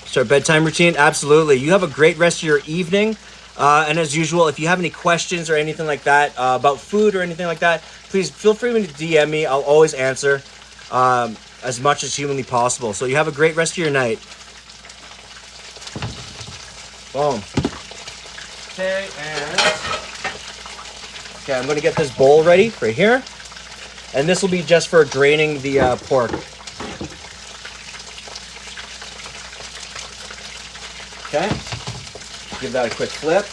Start bedtime routine? Absolutely. You have a great rest of your evening. And as usual, if you have any questions or anything like that about food or anything like that, please feel free to DM me. I'll always answer as much as humanly possible. So you have a great rest of your night. Boom. Okay, I'm going to get this bowl ready right here. And this will be just for draining the pork. Okay. Give that a quick flip.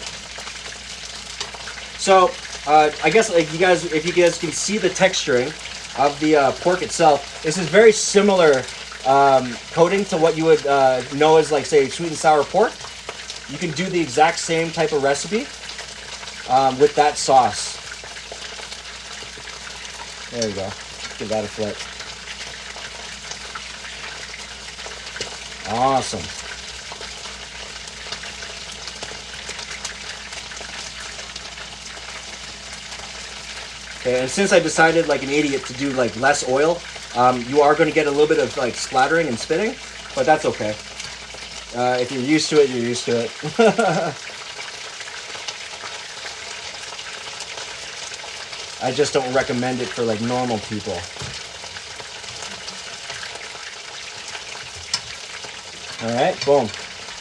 So, I guess like if you guys can see the texturing of the pork itself, this is very similar coating to what you would know as like say sweet and sour pork. You can do the exact same type of recipe with that sauce. There we go. Give that a flip. Awesome. Okay, and since I decided like an idiot to do like less oil, you are going to get a little bit of like splattering and spitting, but that's okay. If you're used to it, you're used to it. I just don't recommend it for like normal people. All right, boom.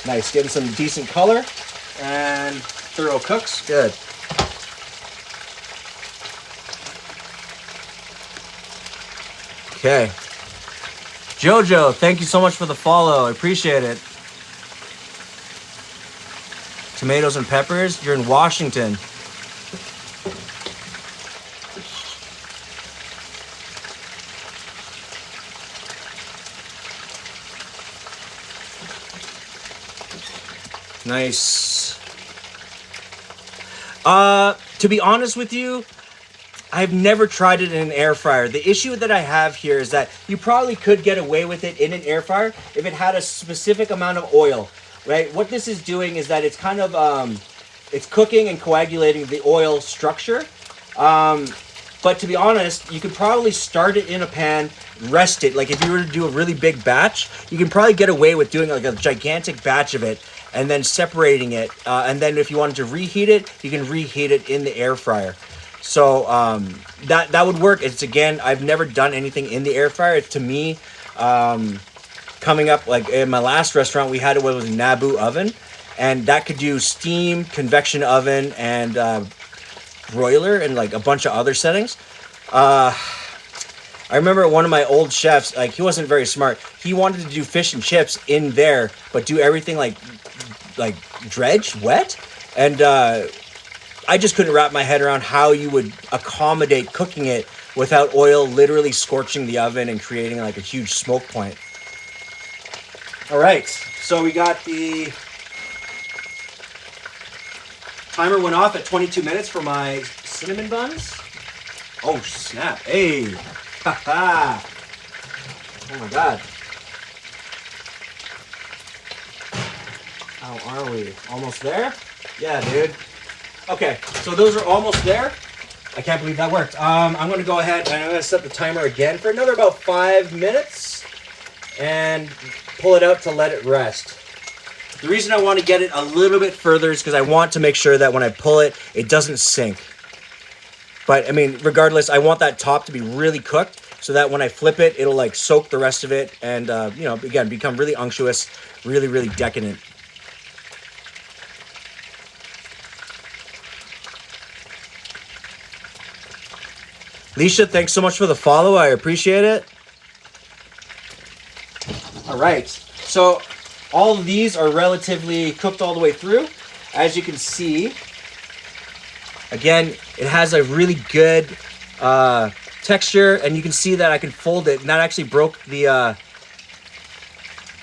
Nice, getting some decent color and thorough cooks. Good. Okay. Jojo, thank you so much for the follow. I appreciate it. Tomatoes and peppers. You're in Washington. Nice. To be honest with you, I've never tried it in an air fryer. The issue that I have here is that you probably could get away with it in an air fryer if it had a specific amount of oil, right? What this is doing is that it's kind of, it's cooking and coagulating the oil structure. But to be honest, you could probably start it in a pan, rest it. Like if you were to do a really big batch, you can probably get away with doing like a gigantic batch of it and then separating it. And then if you wanted to reheat it, you can reheat it in the air fryer. So that would work. It's again, I've never done anything in the air fryer. To me, coming up like in my last restaurant, we had what was a Naboo oven, and that could do steam, convection oven, and broiler, and like a bunch of other settings. I remember one of my old chefs, like he wasn't very smart. He wanted to do fish and chips in there, but do everything like dredge, wet, and I just couldn't wrap my head around how you would accommodate cooking it without oil literally scorching the oven and creating like a huge smoke point. All right, so we got the timer went off at 22 minutes for my cinnamon buns. Oh snap! Hey, haha! Oh my god! How are we? Almost there? Yeah, dude. Okay, so those are almost there. I can't believe that worked. I'm going to go ahead and I'm going to set the timer again for another about 5 minutes and pull it out to let it rest. The reason I want to get it a little bit further is because I want to make sure that when I pull it, it doesn't sink. But I mean, regardless, I want that top to be really cooked so that when I flip it, it'll like soak the rest of it and, you know, again, become really unctuous, really, really decadent. Leisha, thanks so much for the follow. I appreciate it. All right. So all of these are relatively cooked all the way through. As you can see, again, it has a really good texture, and you can see that I can fold it, and that actually broke the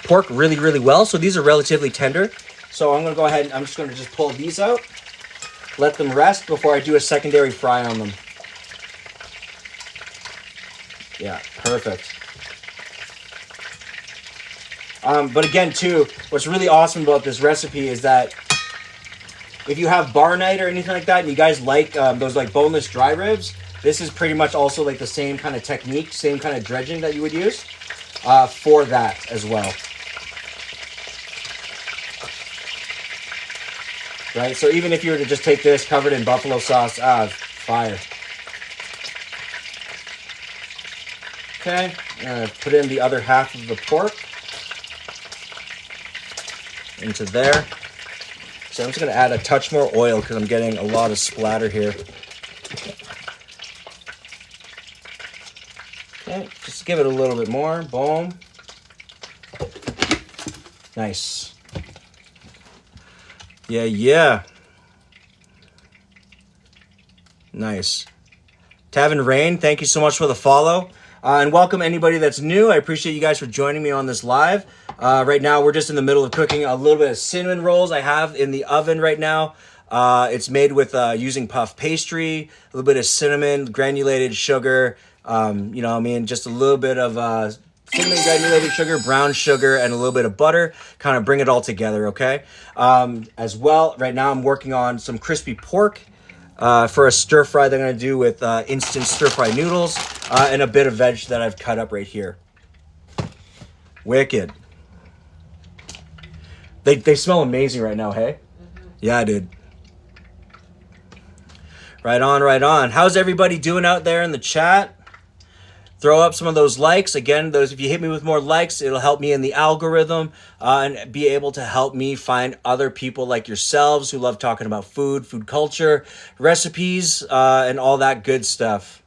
pork really, really well. So these are relatively tender. So I'm going to go ahead and I'm just going to just pull these out, let them rest before I do a secondary fry on them. Yeah, perfect. But again, too, what's really awesome about this recipe is that if you have bar night or anything like that, and you guys like those like boneless dry ribs, this is pretty much also like the same kind of technique, same kind of dredging that you would use for that as well. right? So even if you were to just take this covered in buffalo sauce, fire. Okay, put in the other half of the pork into there. So I'm just gonna add a touch more oil because I'm getting a lot of splatter here. Okay, just give it a little bit more. Boom. Nice. Yeah. Nice. Tavin Rain, thank you so much for the follow. And welcome anybody that's new. I appreciate you guys for joining me on this live. Right now, we're just in the middle of cooking a little bit of cinnamon rolls I have in the oven right now. It's made with using puff pastry, a little bit of cinnamon, granulated sugar, just a little bit of cinnamon granulated sugar, brown sugar, and a little bit of butter. Kind of bring it all together, okay? As well, right now I'm working on some crispy pork for a stir fry that I'm going to do with instant stir-fried noodles and a bit of veg that I've cut up right here. Wicked. They smell amazing right now, hey? Mm-hmm. Yeah, dude. Right on. How's everybody doing out there in the chat? Throw up some of those likes. Again, if you hit me with more likes, it'll help me in the algorithm and be able to help me find other people like yourselves who love talking about food culture, recipes, and all that good stuff.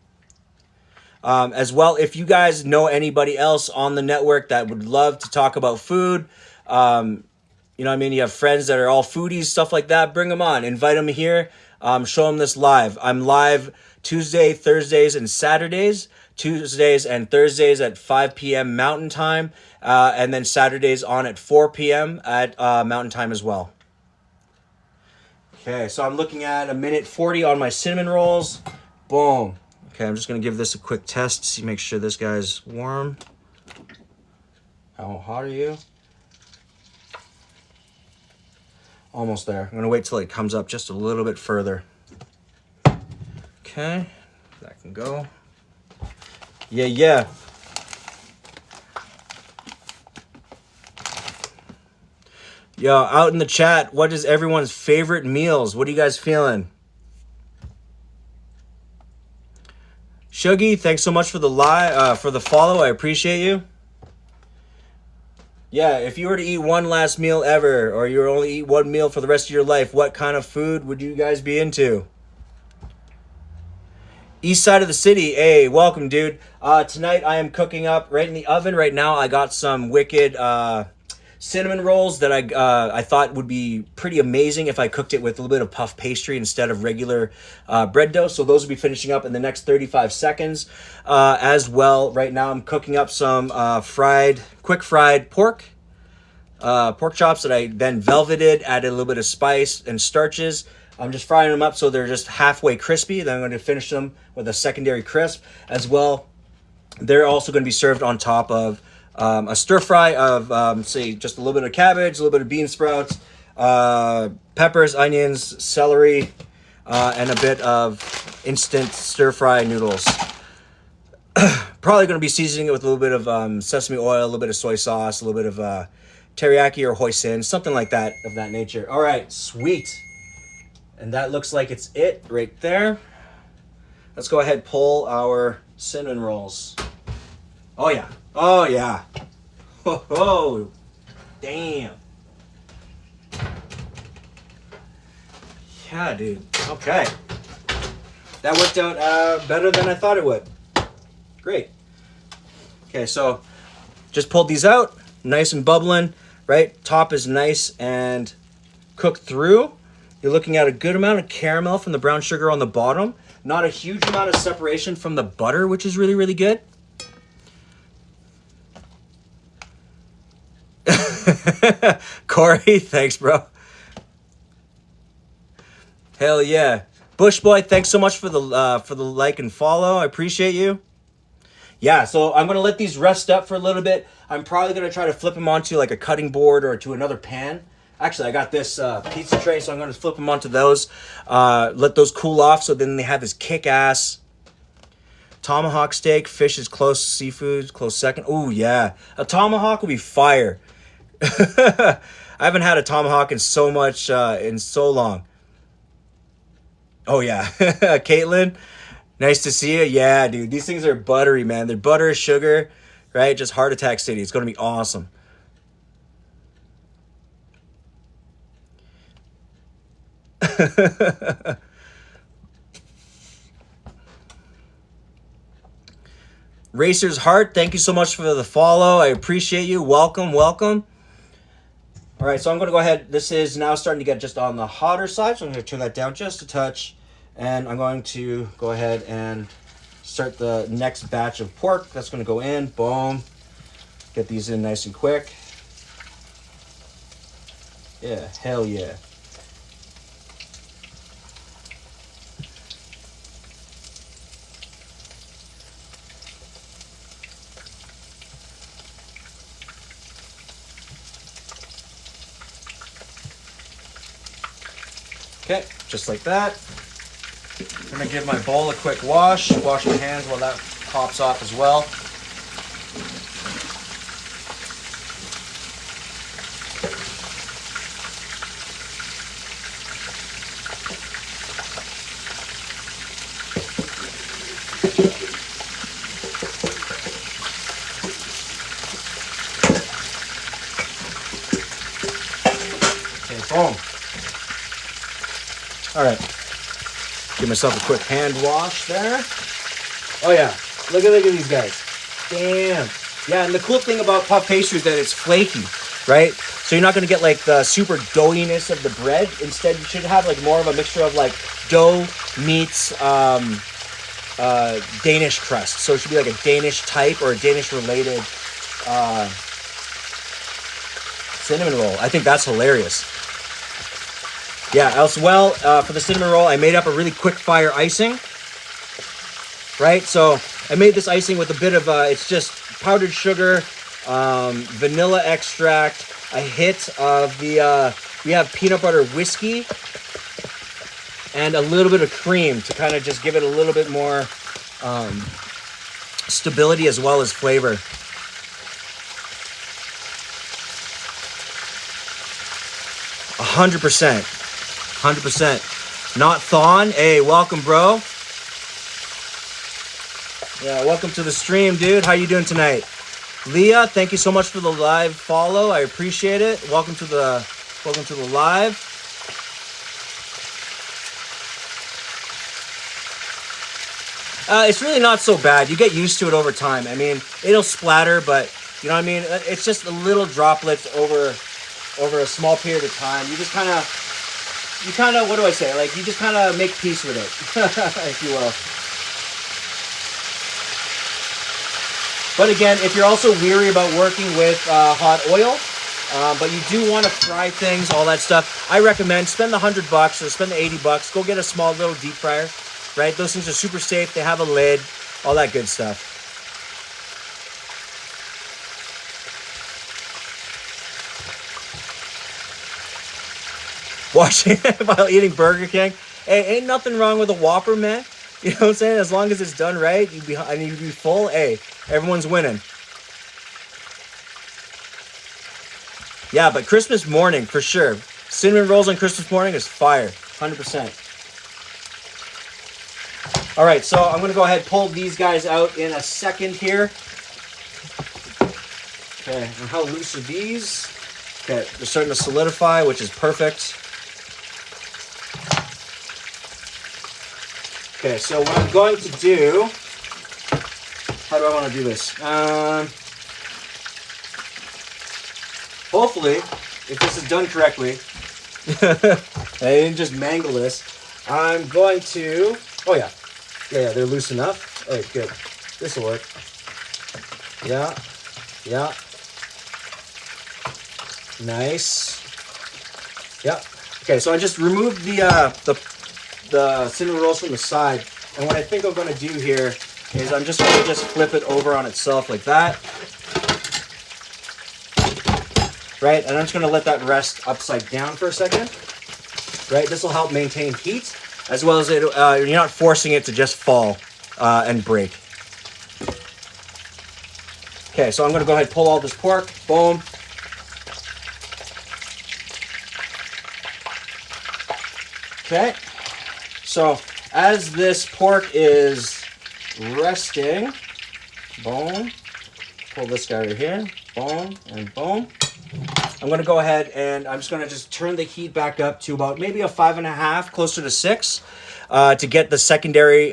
As well, if you guys know anybody else on the network that would love to talk about food, you have friends that are all foodies, stuff like that, bring them on. Invite them here. Show them this live. I'm live Tuesday, Thursdays, and Saturdays. Tuesdays and Thursdays at 5 p.m. Mountain Time. And then Saturdays on at 4 p.m. at Mountain Time as well. Okay, so I'm looking at 1:40 on my cinnamon rolls. Boom. Okay, I'm just going to give this a quick test to see, make sure this guy's warm. How hot are you? Almost there. I'm going to wait till it comes up just a little bit further. Okay, that can go. Yeah. Yo, out in the chat, what is everyone's favorite meals? What are you guys feeling? Shuggy, thanks so much for the for the follow. I appreciate you. Yeah, if you were to eat one last meal ever, or you were only eat one meal for the rest of your life, what kind of food would you guys be into? East side of the city. Hey, welcome, dude. Tonight I am cooking up right in the oven right now. I got some wicked cinnamon rolls that I thought would be pretty amazing if I cooked it with a little bit of puff pastry instead of regular bread dough. So those will be finishing up in the next 35 seconds. As well, right now I'm cooking up some quick fried pork chops that I then velveted, added a little bit of spice and starches. I'm just frying them up so they're just halfway crispy. Then I'm going to finish them with a secondary crisp as well. They're also going to be served on top of a stir fry of, say, just a little bit of cabbage, a little bit of bean sprouts, peppers, onions, celery, and a bit of instant stir-fried noodles. Probably going to be seasoning it with a little bit of sesame oil, a little bit of soy sauce, a little bit of teriyaki or hoisin, something like that, of that nature. All right, sweet. And that looks like it's it right there. Let's go ahead and pull our cinnamon rolls. Oh, yeah. Oh, damn. Yeah, dude. Okay. That worked out better than I thought it would. Great. Okay, so just pulled these out. Nice and bubbling, right? Top is nice and cooked through. You're looking at a good amount of caramel from the brown sugar on the bottom. Not a huge amount of separation from the butter, which is really, really good. Corey, thanks, bro. Hell yeah. Bush Boy, thanks so much for the like and follow. I appreciate you. Yeah, so I'm going to let these rest up for a little bit. I'm probably going to try to flip them onto like a cutting board or to another pan. Actually, I got this pizza tray, so I'm going to flip them onto those. Let those cool off so then they have this kick-ass tomahawk steak. Fish is close. Seafood, close second. Ooh, yeah. A tomahawk would be fire. I haven't had a tomahawk in so long. Oh yeah, Caitlin, nice to see you. Yeah, dude, these things are buttery, man. They're butter, sugar, right? Just heart attack city. It's gonna be awesome. Racer's Heart, thank you so much for the follow. I appreciate you. Welcome, welcome. All right, so I'm going to go ahead. This is now starting to get just on the hotter side, so I'm going to turn that down just a touch. And I'm going to go ahead and start the next batch of pork. That's going to go in. Boom. Get these in nice and quick. Yeah, hell yeah. Okay, just like that. I'm gonna give my bowl a quick wash my hands while that pops off as well. Okay, boom. All right, give myself a quick hand wash there. Oh yeah, look at these guys. Damn. Yeah, and the cool thing about puff pastry is that it's flaky, right? So you're not gonna get like the super doughiness of the bread. Instead, you should have like more of a mixture of like dough meets Danish crust. So it should be like a Danish type or a Danish related cinnamon roll. I think that's hilarious. Yeah, as well, for the cinnamon roll, I made up a really quick fire icing, right? So I made this icing with a bit of, it's just powdered sugar, vanilla extract, a hit of we have peanut butter whiskey, and a little bit of cream to kind of just give it a little bit more stability as well as flavor. A 100%. Not Thon. Hey, welcome, bro. Yeah, welcome to the stream, dude. How you doing tonight? Leah, thank you so much for the live follow. I appreciate it. Welcome to the live. It's really not so bad. You get used to it over time. I mean, it'll splatter, but you know what I mean? It's just a little droplets over a small period of time. You kind of, what do I say? Like, you just kind of make peace with it, if you will. But again, if you're also weary about working with hot oil, but you do want to fry things, all that stuff, I recommend spend the $100 or spend the $80. Go get a small little deep fryer, right? Those things are super safe. They have a lid, all that good stuff. Washing while eating Burger King. Hey, ain't nothing wrong with a Whopper, man. You know what I'm saying? As long as it's done right, you'd be full. Hey, everyone's winning. Yeah, but Christmas morning, for sure. Cinnamon rolls on Christmas morning is fire. 100%. All right, so I'm going to go ahead and pull these guys out in a second here. Okay, and how loose are these? Okay, they're starting to solidify, which is perfect. Okay, so what I'm going to do, how do I want to do this? Hopefully, if this is done correctly, I didn't just mangle this, I'm going to, oh yeah, they're loose enough. All right, good. This will work. Yeah. Nice. Yeah. Okay, so I just removed the cinnamon rolls from the side, and what I think I'm going to do here is I'm just going to flip it over on itself like that, right? And I'm just going to let that rest upside down for a second, right? This will help maintain heat, as well as you're not forcing it to just fall and break. Okay, so I'm going to go ahead and pull all this pork. Boom. Okay. So as this pork is resting, boom, pull this guy right here, boom, and boom. I'm going to go ahead and I'm just going to just turn the heat back up to about maybe a 5.5, closer to 6, to get the secondary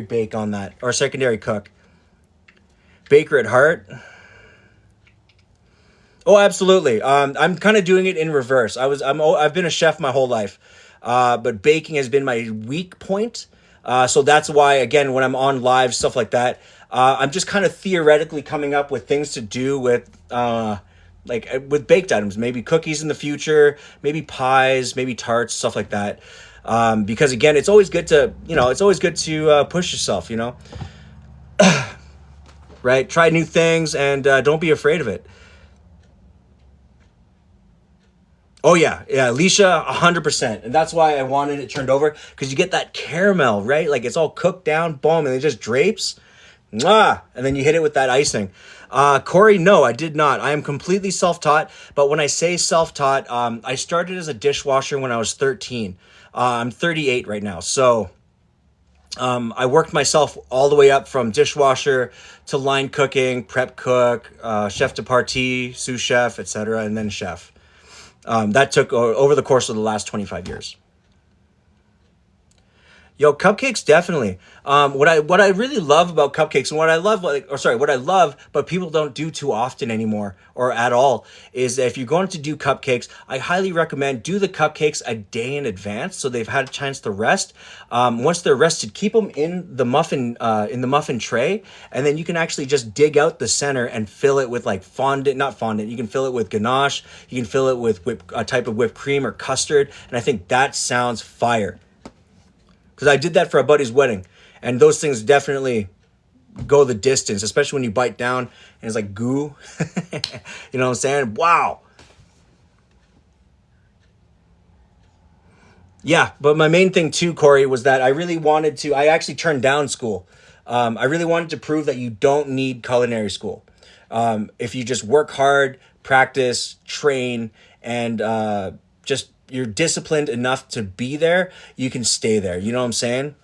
bake on that, or secondary cook. Baker at heart. Oh, absolutely. I'm kind of doing it in reverse. I've been a chef my whole life, but baking has been my weak point. So that's why, again, when I'm on live, stuff like that, I'm just kind of theoretically coming up with things to do with, with baked items, maybe cookies in the future, maybe pies, maybe tarts, stuff like that. Because again, it's always good to, push yourself, right? Try new things and don't be afraid of it. Oh yeah, Alicia, 100%, and that's why I wanted it turned over, because you get that caramel, right? Like it's all cooked down, boom, and it just drapes, mwah, and then you hit it with that icing. Corey, no, I did not. I am completely self-taught, but when I say self-taught, I started as a dishwasher when I was 13. I'm 38 right now, so I worked myself all the way up from dishwasher to line cooking, prep cook, chef de partie, sous chef, etc., and then chef. That took over the course of the last 25 years. Yo, cupcakes, definitely. What I really love about cupcakes, and what I love, but people don't do too often anymore or at all, is that if you're going to do cupcakes, I highly recommend do the cupcakes a day in advance so they've had a chance to rest. Once they're rested, keep them in the muffin tray, and then you can actually just dig out the center and fill it with like not fondant. You can fill it with ganache. You can fill it with a type of whipped cream or custard, and I think that sounds fire. Because I did that for a buddy's wedding, and those things definitely go the distance, especially when you bite down and it's like goo. You know what I'm saying? Wow. Yeah, but my main thing too, Corey, was that I actually turned down school. I really wanted to prove that you don't need culinary school. If you just work hard, practice, train, and you're disciplined enough to be there, you can stay there. You know what I'm saying?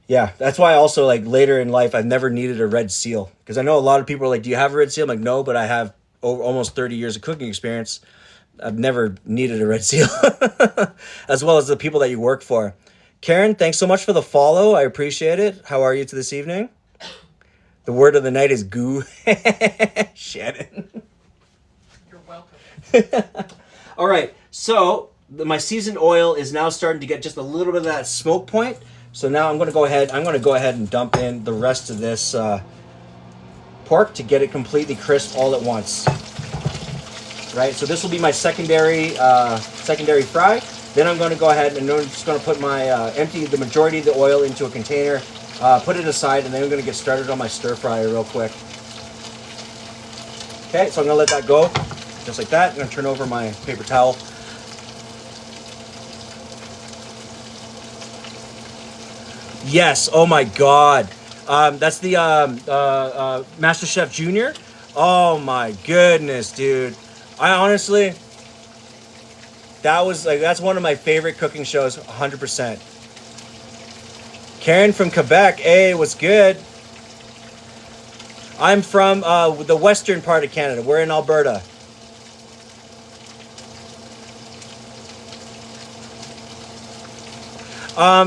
Yeah, that's why also like later in life, I've never needed a red seal. Because I know a lot of people are like, do you have a red seal? I'm like, no, but I have almost 30 years of cooking experience. I've never needed a red seal. As well as the people that you work for. Karen, thanks so much for the follow. I appreciate it. How are you this evening? The word of the night is goo. Shannon. You're welcome. All right, so my seasoned oil is now starting to get just a little bit of that smoke point. So now I'm going to go ahead and dump in the rest of this pork to get it completely crisp all at once. Right, so this will be my secondary fry. Then I'm going to go ahead and I'm just going to put my empty the majority of the oil into a container, put it aside, and then I'm going to get started on my stir fryer real quick. Okay, so I'm going to let that go. Just like that. I'm going to turn over my paper towel. Yes. Oh my God. That's the Master Chef Junior. Oh my goodness, dude. I honestly, that's one of my favorite cooking shows. 100%. Karen from Quebec. Hey, what's good? I'm from the western part of Canada. We're in Alberta.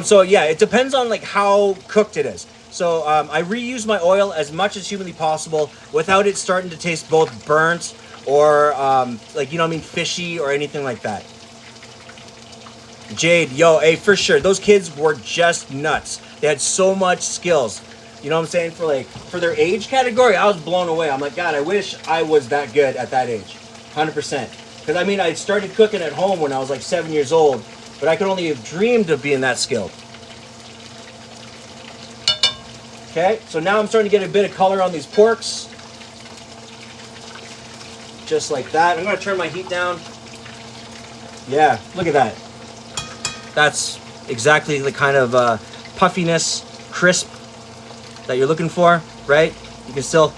So yeah, it depends on like how cooked it is. So I reuse my oil as much as humanly possible without it starting to taste both burnt or fishy or anything like that. Jade, yo, hey, for sure. Those kids were just nuts. They had so much skills. You know what I'm saying? For their age category, I was blown away. I'm like, God, I wish I was that good at that age. 100%. Because I started cooking at home when I was like 7 years old. But I could only have dreamed of being that skilled. Okay, so now I'm starting to get a bit of color on these porks. Just like that. I'm going to turn my heat down. Yeah, look at that. That's exactly the kind of puffiness, crisp that you're looking for, right? You can still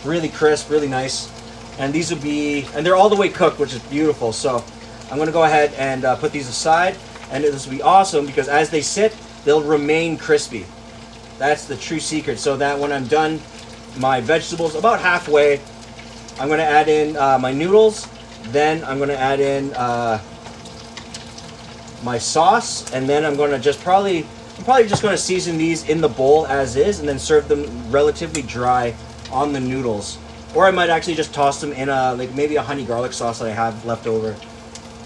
really crisp, really nice. And these will be, and they're all the way cooked, which is beautiful. So I'm gonna go ahead and put these aside, and this will be awesome because as they sit, they'll remain crispy. That's the true secret. So that when I'm done my vegetables about halfway, I'm gonna add in my noodles, then I'm gonna add in my sauce, and then I'm gonna just I'm probably just gonna season these in the bowl as is, and then serve them relatively dry on the noodles. Or I might actually just toss them in like maybe a honey garlic sauce that I have left over.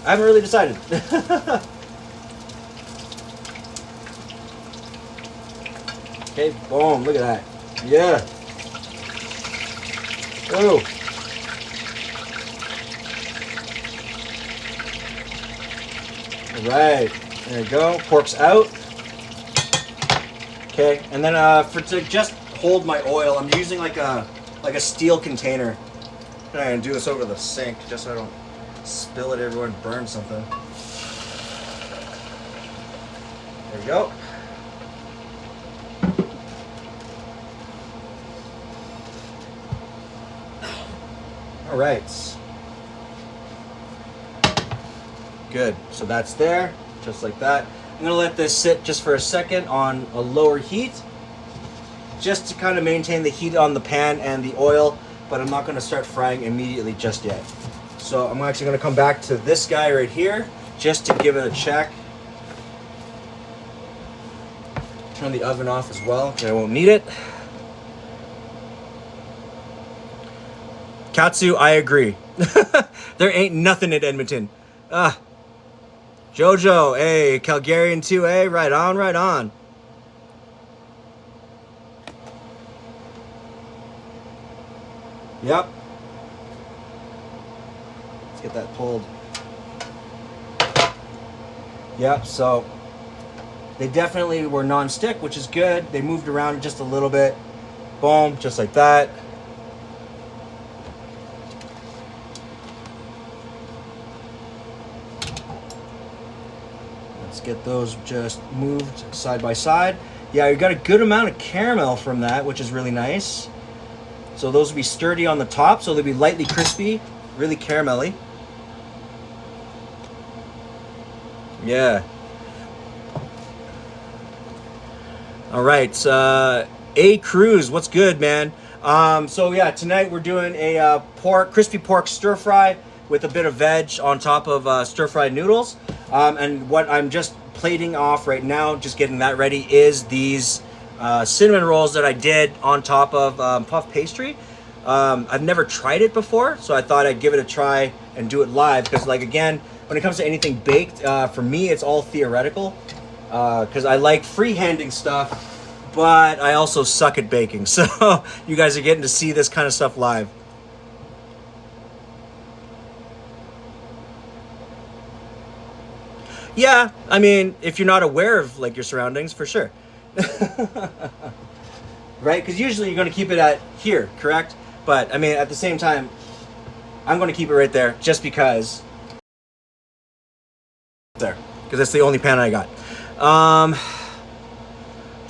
I haven't really decided. Okay, boom, look at that. Yeah. Oh. All right, there you go. Pork's out. Okay, and then to just hold my oil, I'm using like a steel container. I'm gonna do this over the sink just so I don't spill it everywhere and burn something. There we go. All right. Good. So that's there, just like that. I'm gonna let this sit just for a second on a lower heat, just to kind of maintain the heat on the pan and the oil, but I'm not gonna start frying immediately just yet. So I'm actually gonna come back to this guy right here, just to give it a check. Turn the oven off as well, because I won't need it. Katsu, I agree. There ain't nothing at Edmonton. Jojo, hey, Calgarian too, hey, right on, right on. Yep. Let's get that pulled. Yep, so they definitely were non-stick, which is good. They moved around just a little bit. Boom, just like that. Let's get those just moved side by side. Yeah, you got a good amount of caramel from that, which is really nice. So those will be sturdy on the top, so they'll be lightly crispy, really caramelly. Yeah. All right, A Cruz, what's good, man? So yeah, tonight we're doing a crispy pork stir fry with a bit of veg on top of stir-fried noodles. And what I'm just plating off right now, just getting that ready, is these cinnamon rolls that I did on top of puff pastry. I've never tried it before, so I thought I'd give it a try and do it live. Because, like, again, when it comes to anything baked, for me, it's all theoretical. Because I like freehanding stuff, but I also suck at baking. So you guys are getting to see this kind of stuff live. Yeah, I mean, if you're not aware of like your surroundings, for sure. Right? Because usually you're going to keep it at here, correct? But I mean, at the same time, I'm going to keep it right there just because. There, because that's the only pan I got.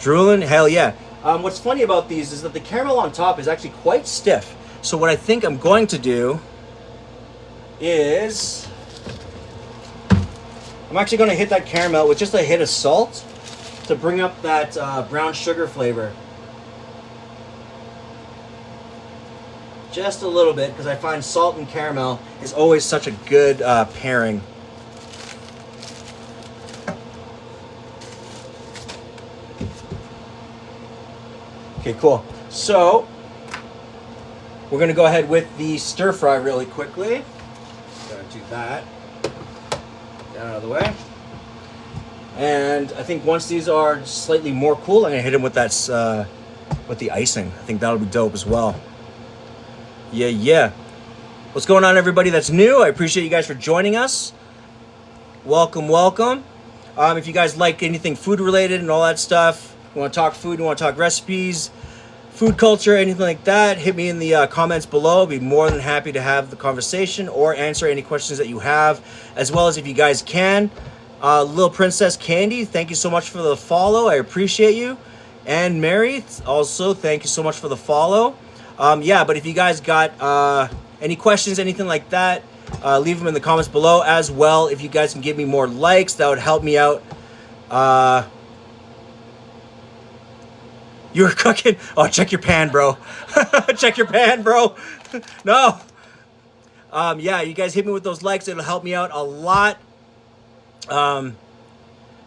Drooling, hell yeah. What's funny about these is that the caramel on top is actually quite stiff. So what I think I'm going to do is I'm actually going to hit that caramel with just a hit of salt to bring up that brown sugar flavor. Just a little bit, because I find salt and caramel is always such a good pairing. Okay, cool. So we're going to go ahead with the stir fry really quickly. Gotta do that. Out of the way. And I think once these are slightly more cool, I'm gonna hit them with that with the icing. I think that'll be dope as well. Yeah. What's going on, everybody that's new? I appreciate you guys for joining us. Welcome. If you guys like anything food related and all that stuff, you want to talk food, you want to talk recipes, food culture, anything like that, hit me in the comments below. I'll be more than happy to have the conversation or answer any questions that you have, as well as if you guys can. Little Princess Candy, thank you so much for the follow. I appreciate you. And Mary, also, thank you so much for the follow. Yeah, but if you guys got Any questions, anything like that, leave them in the comments below as well. If you guys can give me more likes, that would help me out. You were cooking? Oh, check your pan, bro. Check your pan, bro. No. Yeah, you guys hit me with those likes. It'll help me out a lot.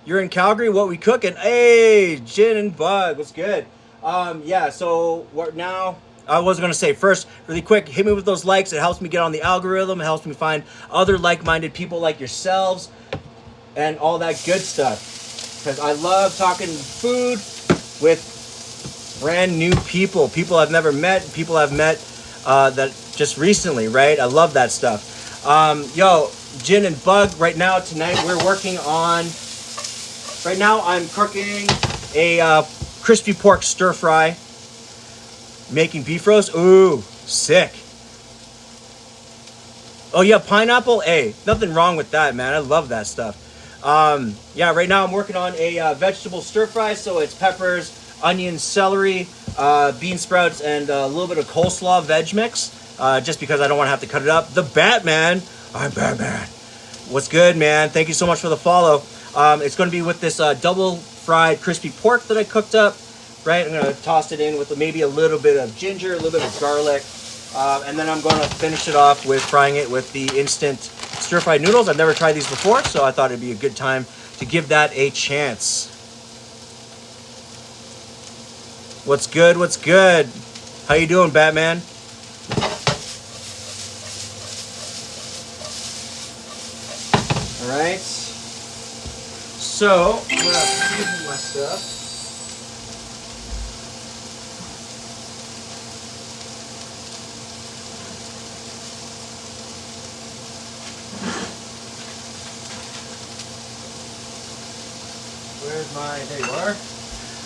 You're in Calgary. What we cooking? Hey, Gin and Bug. What's good? Yeah, so what now? I was going to say first, really quick, hit me with those likes. It helps me get on the algorithm. It helps me find other like-minded people like yourselves and all that good stuff. Because I love talking food with brand new people. People I've never met. People I've met that just recently, right? I love that stuff. Yo, Gin and Bug, right now, tonight, we're working on... Right now, I'm cooking a crispy pork stir fry, making beef roast. Ooh, sick. Oh yeah, pineapple. Hey, nothing wrong with that, man. I love that stuff. Yeah, right now I'm working on a vegetable stir fry. So it's peppers, onions, celery, bean sprouts, and a little bit of coleslaw veg mix. Just because I don't want to have to cut it up. The Batman. I'm Batman. What's good, man? Thank you so much for the follow. It's going to be with this double fried crispy pork that I cooked up, right? I'm going to toss it in with maybe a little bit of ginger, a little bit of garlic, and then I'm going to finish it off with frying it with the instant stir-fried noodles. I've never tried these before, so I thought it'd be a good time to give that a chance. What's good? What's good? How you doing, Batman? All right. So, I'm going to season my stuff. Where's my, there you are.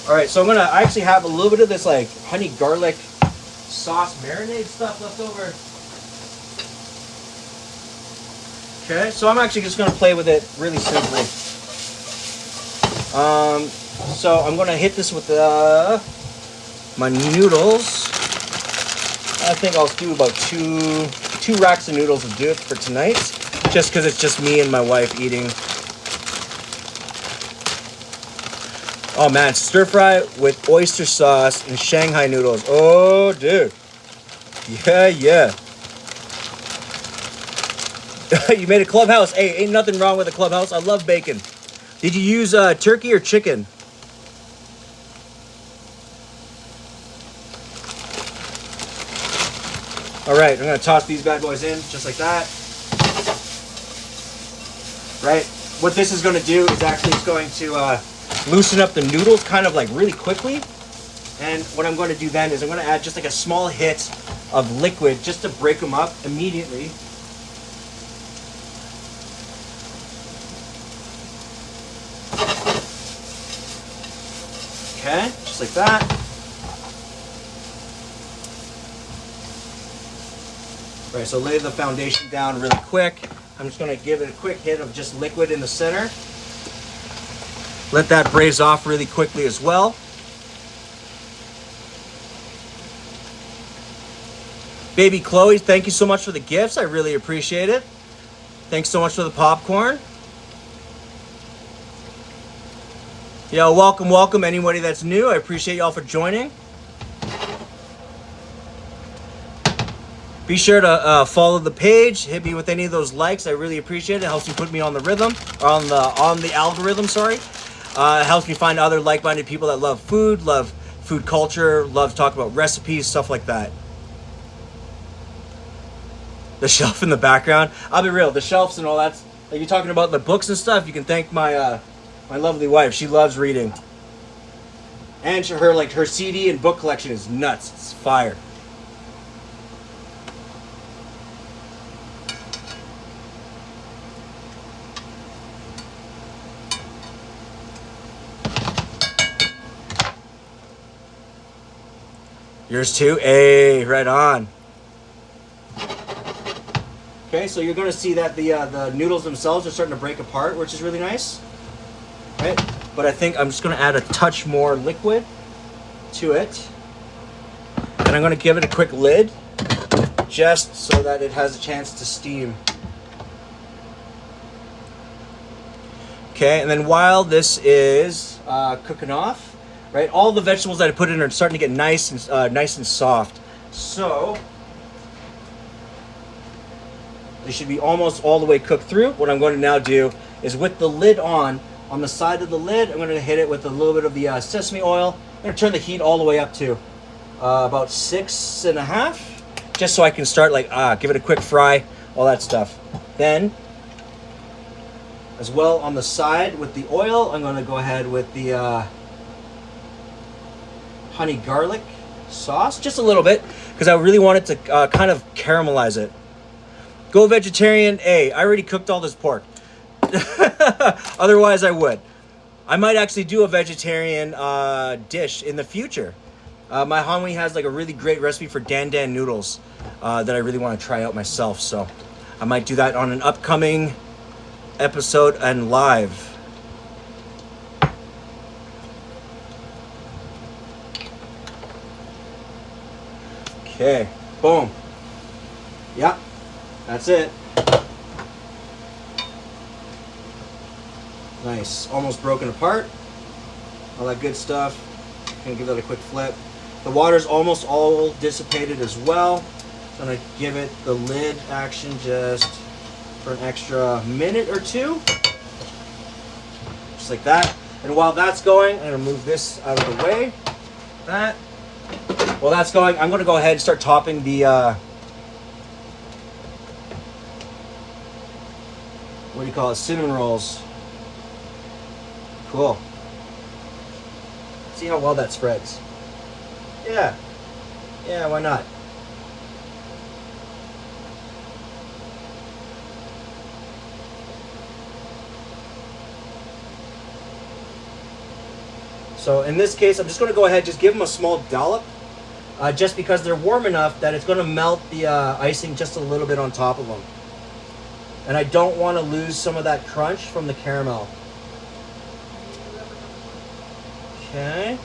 Alright, so I actually have a little bit of this like honey garlic sauce marinade stuff left over. Okay, so I'm actually just going to play with it really simply. So I'm going to hit this with my noodles. I think I'll do about two racks of noodles will do it for tonight. Just because it's just me and my wife eating. Oh man, stir fry with oyster sauce and Shanghai noodles. Oh dude. Yeah, yeah. You made a clubhouse. Hey, ain't nothing wrong with a clubhouse. I love bacon. Did you use turkey or chicken? All right, I'm gonna toss these bad boys in just like that. Right, what this is gonna do is actually it's going to loosen up the noodles kind of like really quickly. And what I'm going to do then is I'm going to add just like a small hit of liquid just to break them up immediately. Okay, just like that. All right, so lay the foundation down really quick. I'm just going to give it a quick hit of just liquid in the center. Let that braise off really quickly as well. Baby Chloe, thank you so much for the gifts. I really appreciate it. Thanks so much for the popcorn. Yo, welcome, welcome anybody that's new. I appreciate y'all for joining. Be sure to follow the page. Hit me with any of those likes. I really appreciate it. It helps me put me on the rhythm, or on the algorithm. Sorry. It helps me find other like-minded people that love food culture, love to talk about recipes, stuff like that. The shelf in the background. I'll be real. The shelves and all that. Like you're talking about the books and stuff. You can thank my my lovely wife. She loves reading. And her CD and book collection is nuts. It's fire. Yours too? Hey, right on. Okay, so you're going to see that the noodles themselves are starting to break apart, which is really nice. Right? But I think I'm just going to add a touch more liquid to it. And I'm going to give it a quick lid. just so that it has a chance to steam. Okay, and then while this is cooking off, right, all the vegetables that I put in are starting to get nice and soft. So they should be almost all the way cooked through. What I'm going to now do is, with the lid on the side of the lid, I'm going to hit it with a little bit of the sesame oil. I'm going to turn the heat all the way up to about 6.5, just so I can start give it a quick fry, all that stuff. Then, as well on the side with the oil, I'm going to go ahead with the honey garlic sauce, just a little bit, because I really want it to kind of caramelize it. Go vegetarian. I already cooked all this pork. Otherwise, I would. I might actually do a vegetarian dish in the future. My homie has a really great recipe for dan noodles that I really want to try out myself. So I might do that on an upcoming episode and live. Okay, boom. Yeah, that's it. Nice, almost broken apart. All that good stuff. Gonna give that a quick flip. The water's almost all dissipated as well. So I'm gonna give it the lid action just for an extra minute or two. Just like that. And while that's going, I'm gonna move this out of the way. That. While that's going, I'm gonna go ahead and start topping the what do you call it? Cinnamon rolls. Cool. See how well that spreads. Yeah. Yeah, why not? So in this case, I'm just going to go ahead and just give them a small dollop. Just because they're warm enough that it's going to melt the icing just a little bit on top of them. And I don't want to lose some of that crunch from the caramel. Okay.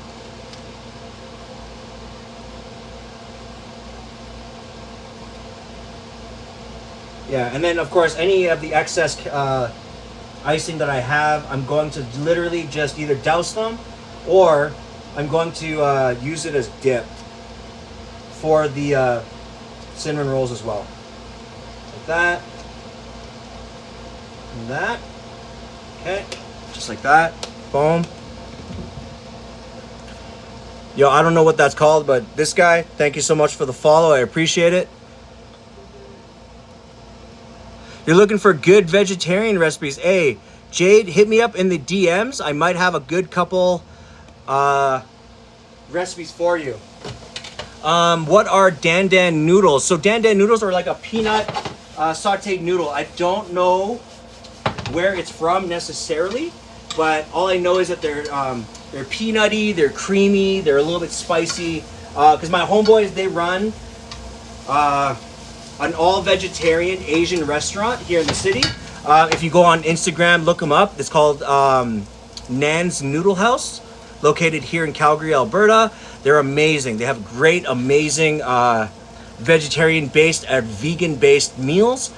Yeah, and then of course any of the excess icing that I have, I'm going to literally just either douse them, or I'm going to use it as dip for the cinnamon rolls as well. Like that. And that. Okay. Just like that. Boom. Yo, I don't know what that's called, but this guy, thank you so much for the follow. I appreciate it. You're looking for good vegetarian recipes. Hey, Jade, hit me up in the DMs. I might have a good couple recipes for you. What are dan noodles? So dan noodles are like a peanut sauteed noodle. I don't know where it's from necessarily, but all I know is that they're peanutty, they're creamy, they're a little bit spicy. Because my homeboys, they run an all-vegetarian Asian restaurant here in the city. If you go on Instagram, look them up. It's called Nan's Noodle House, located here in Calgary, Alberta. They're amazing. They have great, amazing vegetarian-based and vegan-based meals.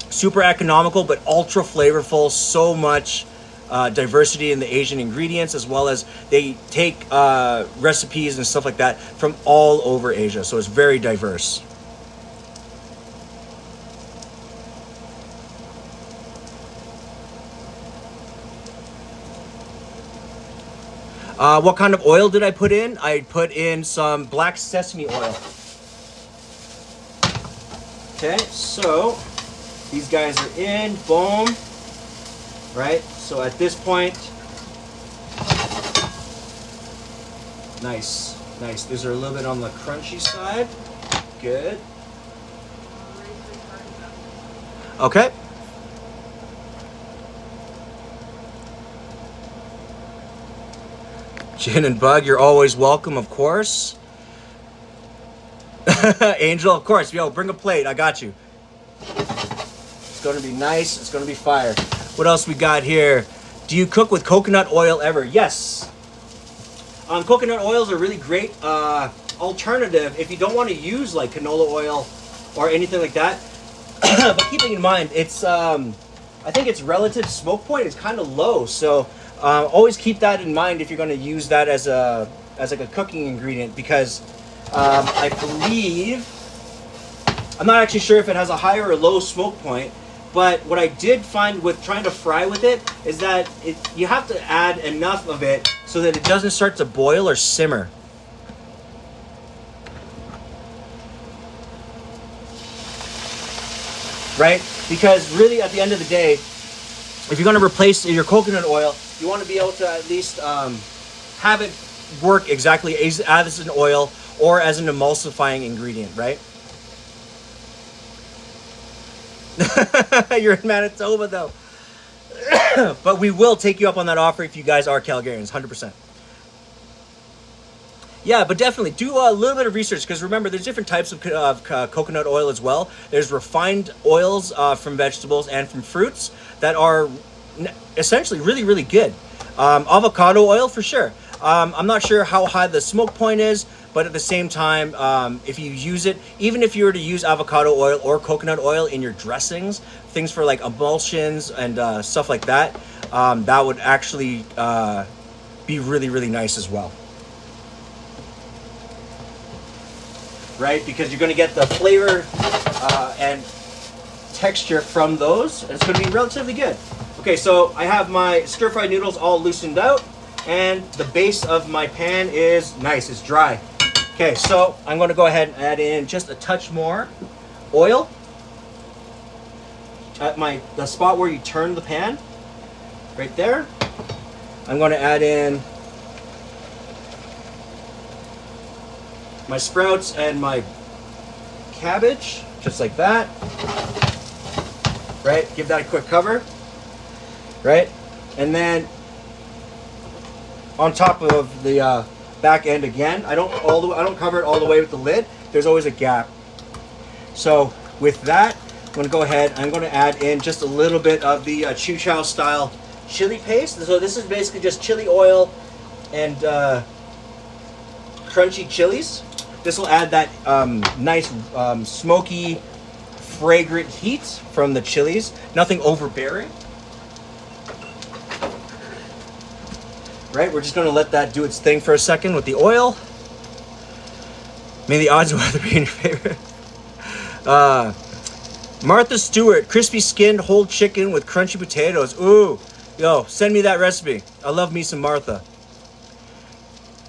Super economical, but ultra flavorful. So much diversity in the Asian ingredients, as well as they take recipes and stuff like that from all over Asia. So it's very diverse. What kind of oil did I put in? I put in some black sesame oil. Okay, so these guys are in, boom. Right, so at this point, nice. These are a little bit on the crunchy side. Good. Okay. Gin and Bug, you're always welcome, of course. Angel, of course. Yo, bring a plate. I got you. It's going to be nice. It's going to be fire. What else we got here? Do you cook with coconut oil ever? Yes. Coconut oils are really great alternative if you don't want to use like canola oil or anything like that. But keeping in mind, it's I think its relative smoke point is kind of low, so always keep that in mind if you're going to use that as like a cooking ingredient, because I believe, I'm not actually sure if it has a high or a low smoke point, but what I did find with trying to fry with it is that you have to add enough of it so that it doesn't start to boil or simmer. Right? Because really at the end of the day, if you're going to replace your coconut oil, you want to be able to at least have it work exactly as an oil or as an emulsifying ingredient, right? You're in Manitoba though. But we will take you up on that offer if you guys are Calgarians, 100%. Yeah, but definitely do a little bit of research, because remember, there's different types of coconut oil as well. There's refined oils from vegetables and from fruits that are essentially really, really good. Avocado oil for sure. I'm not sure how high the smoke point is, but at the same time, if you use it, even if you were to use avocado oil or coconut oil in your dressings, things for like emulsions and stuff like that, that would actually be really, really nice as well. Right? Because you're going to get the flavor and texture from those, and it's going to be relatively good. Okay, so I have my stir-fried noodles all loosened out, and the base of my pan is nice, it's dry. Okay, so I'm going to go ahead and add in just a touch more oil at the spot where you turn the pan, right there. I'm going to add in my sprouts and my cabbage, just like that. Right? Give that a quick cover. Right? And then on top of the back end again, I don't cover it all the way with the lid. There's always a gap. So with that, I'm going to go ahead. I'm going to add in just a little bit of the Chu Chow style chili paste. So this is basically just chili oil and crunchy chilies. This will add that nice smoky, fragrant heat from the chilies. Nothing overbearing. Right, we're just going to let that do its thing for a second with the oil. May the odds of weather be in your favor. Martha Stewart, crispy skinned whole chicken with crunchy potatoes. Ooh, yo, send me that recipe. I love me some Martha.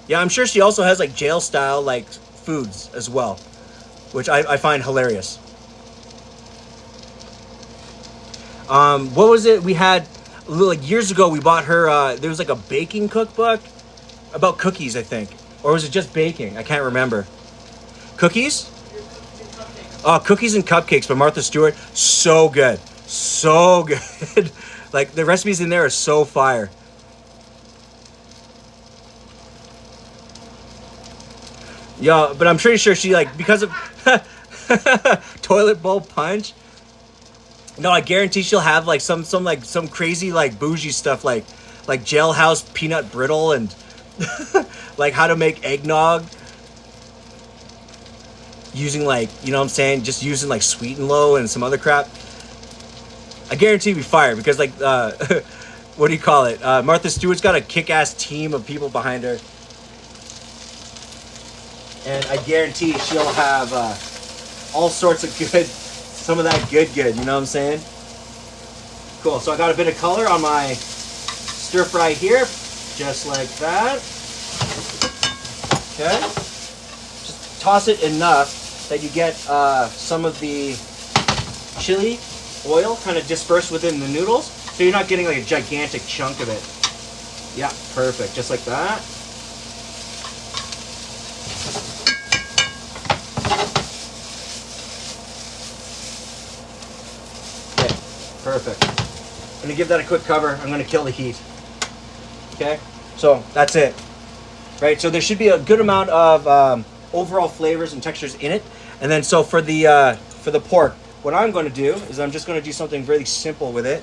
Yeah, I'm sure she also has like jail style like foods as well, which I find hilarious. What was it we had like years ago? We bought her there was like a baking cookbook about cookies, I think, or was it just baking? I can't remember. Cookies Cookies and Cupcakes by Martha Stewart. So good, so good. Like the recipes in there are so fire. Yeah, but I'm pretty sure she like, because of toilet bowl punch. No, I guarantee she'll have like some crazy like bougie stuff like jailhouse peanut brittle and like how to make eggnog using like, you know what I'm saying, just using like Sweet and Low and some other crap. I guarantee it'll be fire because like what do you call it? Martha Stewart's got a kick-ass team of people behind her. And I guarantee she'll have all sorts of good, some of that good, you know what I'm saying? Cool, so I got a bit of color on my stir fry here, just like that. Okay. Just toss it enough that you get some of the chili oil kind of dispersed within the noodles, so you're not getting like a gigantic chunk of it. Yeah, perfect, just like that. Perfect. I'm going to give that a quick cover. I'm going to kill the heat. Okay? So that's it. Right? So there should be a good amount of overall flavors and textures in it. And then so for the pork, what I'm going to do is I'm just going to do something really simple with it.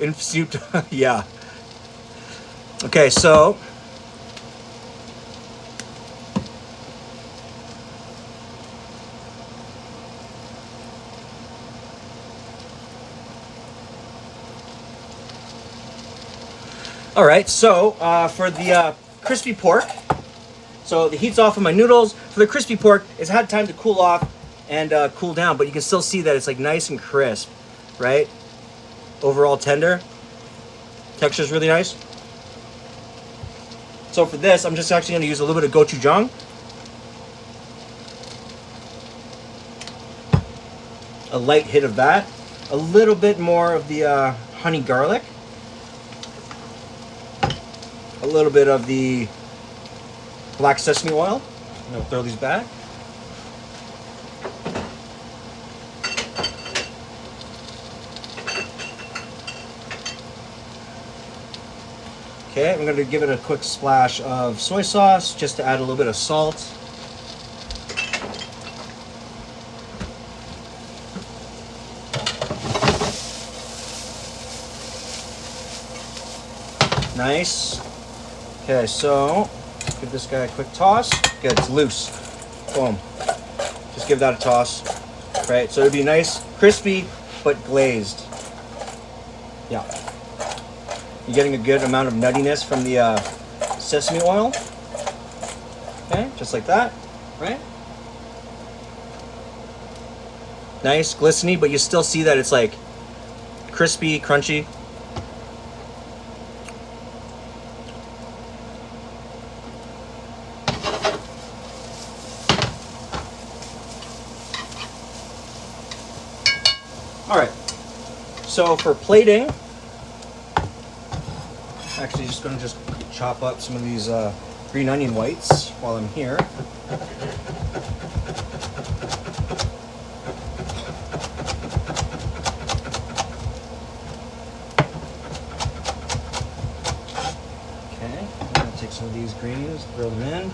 in soup. Yeah. Okay, so all right, so for the crispy pork, so the heat's off of my noodles. For the crispy pork, it's had time to cool off and cool down, but you can still see that it's like nice and crisp, right? Overall tender. Texture's really nice. So for this, I'm just actually gonna use a little bit of gochujang. A light hit of that. A little bit more of the honey garlic. A little bit of the black sesame oil. I'm gonna throw these back. Okay, I'm going to give it a quick splash of soy sauce just to add a little bit of salt. Nice. Okay, so give this guy a quick toss. Good, it's loose. Boom. Just give that a toss. Right, so it'll be nice, crispy, but glazed. Yeah. You're getting a good amount of nuttiness from the sesame oil. Okay, just like that, right? Nice, glistening, but you still see that it's like crispy, crunchy. All right, so for plating, actually just going to chop up some of these green onion whites while I'm here. Okay, I'm going to take some of these greens, throw them in,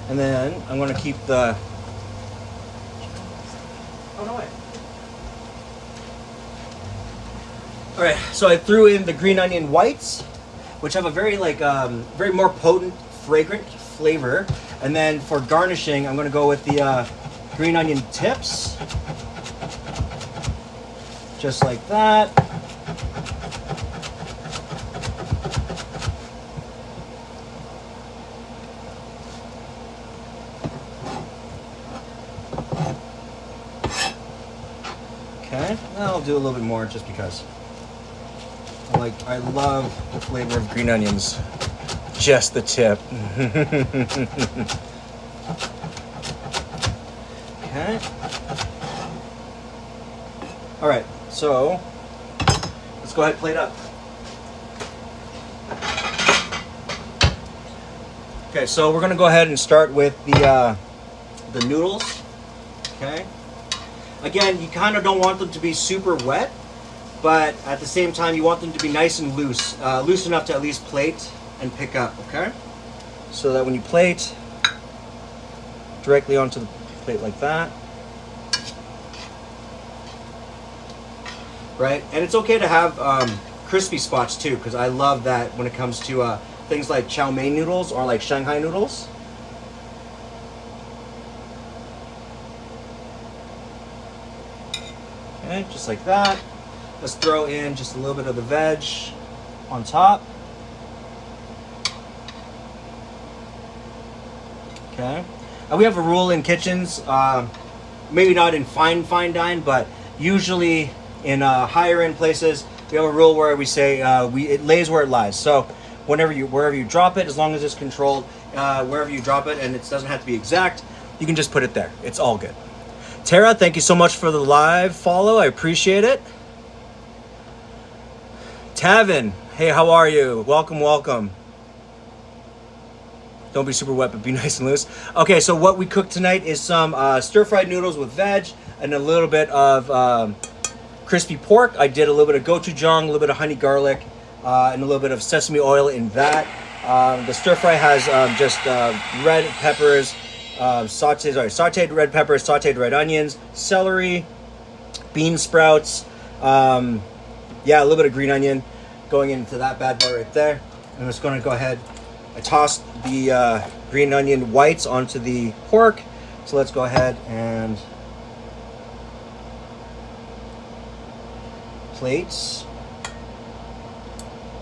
and then I'm going to keep the... Oh, no way. All right, so I threw in the green onion whites, which have a very very more potent, fragrant flavor. And then for garnishing, I'm gonna go with the green onion tips. Just like that. Okay, I'll do a little bit more just because. I love the flavor of green onions. Just the tip. Okay. All right, so let's go ahead and plate up. Okay, so we're gonna go ahead and start with the noodles. Okay. Again, you kind of don't want them to be super wet, but at the same time, you want them to be nice and loose, loose enough to at least plate and pick up, okay? So that when you plate, directly onto the plate like that. Right, and it's okay to have crispy spots too, because I love that when it comes to things like chow mein noodles or like Shanghai noodles. Okay, just like that. Let's throw in just a little bit of the veg on top. Okay. And we have a rule in kitchens, maybe not in fine dine, but usually in higher end places, we have a rule where we say it lays where it lies. So wherever you drop it, as long as it's controlled, wherever you drop it, and it doesn't have to be exact, you can just put it there. It's all good. Tara, thank you so much for the live follow. I appreciate it. Tavin, hey, how are you? Welcome, welcome. Don't be super wet, but be nice and loose. Okay, so what we cooked tonight is some stir-fried noodles with veg and a little bit of crispy pork. I did a little bit of gochujang, a little bit of honey garlic, and a little bit of sesame oil in that. The stir-fry has just red peppers, sauteed red peppers, sauteed red onions, celery, bean sprouts, yeah, a little bit of green onion going into that bad boy right there. I'm just going to go ahead. I tossed the green onion whites onto the pork. So let's go ahead and plates.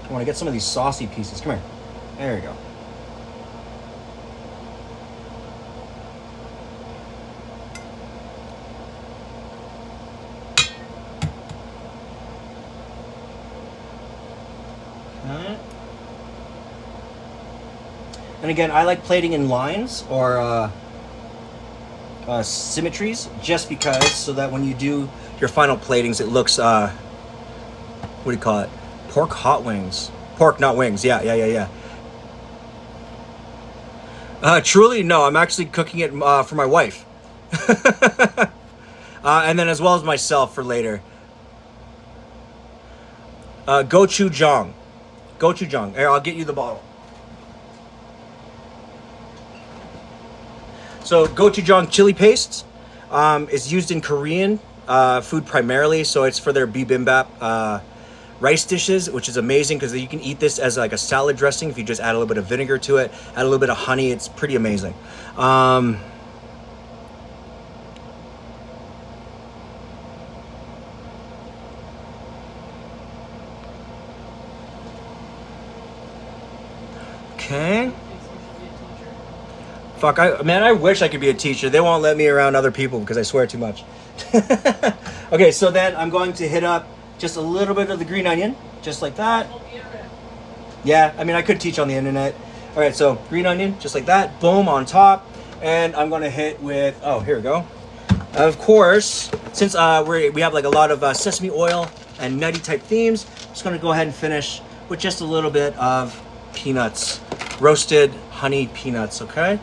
I want to get some of these saucy pieces. Come here. There you go. Okay. And again, I like plating in lines or symmetries, just because, so that when you do your final platings, it looks, what do you call it? Pork hot wings. Pork, not wings. Yeah. Truly, no. I'm actually cooking it for my wife. And then as well as myself for later. Gochujang. Gochujang. Here, I'll get you the bottle. So gochujang chili paste is used in Korean food primarily. So it's for their bibimbap rice dishes, which is amazing because you can eat this as like a salad dressing if you just add a little bit of vinegar to it, add a little bit of honey. It's pretty amazing. Okay. Fuck, man, I wish I could be a teacher. They won't let me around other people because I swear too much. Okay, so then I'm going to hit up just a little bit of the green onion, just like that. Yeah, I mean, I could teach on the internet. All right, so green onion, just like that. Boom, on top. And I'm going to hit with, oh, here we go. Of course, since we have like a lot of sesame oil and nutty type themes, I'm just going to go ahead and finish with just a little bit of peanuts. Roasted honey peanuts, okay?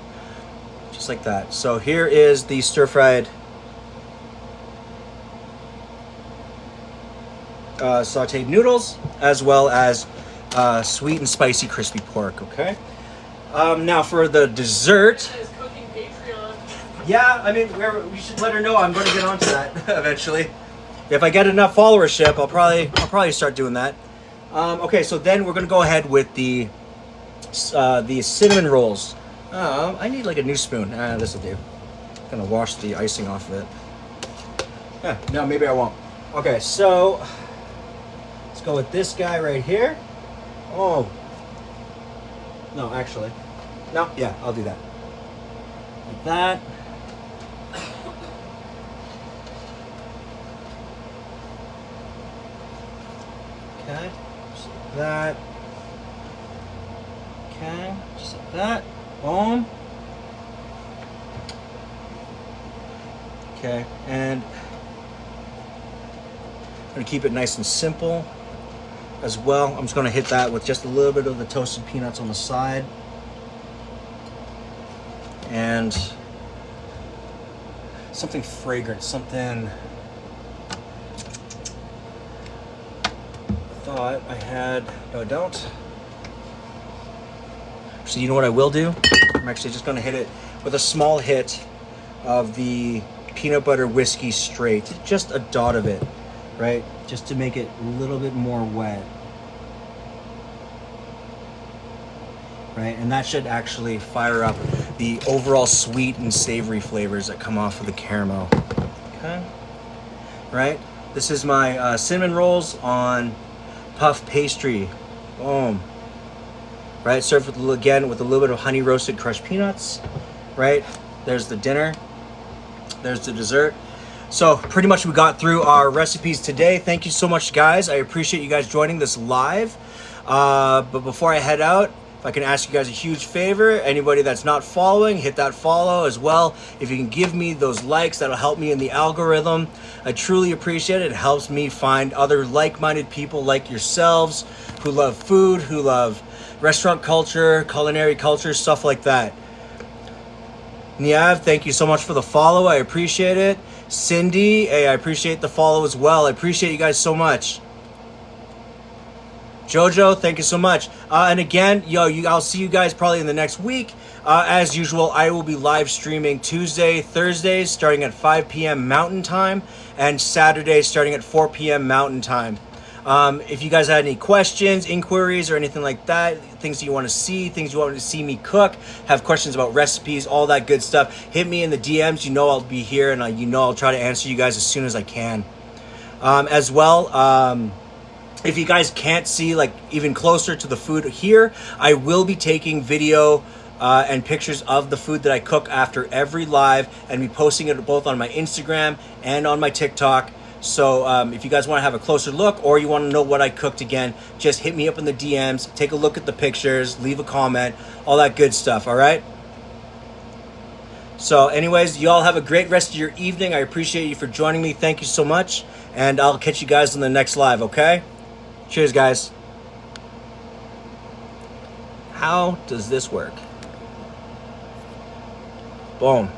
Just like that. So here is the stir-fried sauteed noodles, as well as sweet and spicy crispy pork, okay? Now for the dessert. Yeah, I mean, we should let her know. I'm going to get onto that eventually. If I get enough followership, I'll probably start doing that. Okay, so then we're going to go ahead with the cinnamon rolls. I need like a new spoon. This will do. I'm going to wash the icing off of it. Yeah, no, maybe I won't. Okay, so let's go with this guy right here. Oh. No, actually. No, yeah, I'll do that. Like that. Okay, just like that. Okay, just like that. Boom. Okay, and I'm gonna keep it nice and simple as well. I'm just gonna hit that with just a little bit of the toasted peanuts on the side. And something fragrant, something I thought I had, no I don't. So you know what I will do? I'm actually just gonna hit it with a small hit of the peanut butter whiskey straight. Just a dot of it, right? Just to make it a little bit more wet. Right, and that should actually fire up the overall sweet and savory flavors that come off of the caramel. Okay, right? This is my cinnamon rolls on puff pastry. Boom. Right, served with, again with a little bit of honey roasted crushed peanuts. Right, there's the dinner. There's the dessert. So pretty much we got through our recipes today. Thank you so much, guys. I appreciate you guys joining this live. But before I head out, if I can ask you guys a huge favor, anybody that's not following, hit that follow as well. If you can give me those likes, that'll help me in the algorithm. I truly appreciate it. It helps me find other like-minded people like yourselves who love food, who love restaurant culture, culinary culture, stuff like that. Niav, thank you so much for the follow. I appreciate it. Cindy, hey, I appreciate the follow as well. I appreciate you guys so much. Jojo, thank you so much. And again, I'll see you guys probably in the next week. As usual, I will be live streaming Tuesday, Thursdays, starting at 5 p.m. Mountain Time, and Saturdays, starting at 4 p.m. Mountain Time. If you guys had any questions, inquiries, or anything like that, things you want to see, things you want to see me cook, have questions about recipes, all that good stuff, hit me in the DMs. You know I'll be here, and I'll try to answer you guys as soon as I can. As well, if you guys can't see like even closer to the food here, I will be taking video and pictures of the food that I cook after every live, and be posting it both on my Instagram and on my TikTok. So if you guys want to have a closer look, or you want to know what I cooked again, just hit me up in the DMs, take a look at the pictures, leave a comment, all that good stuff, all right? So anyways, you all have a great rest of your evening. I appreciate you for joining me. Thank you so much, and I'll catch you guys on the next live, okay? Cheers, guys. How does this work? Boom.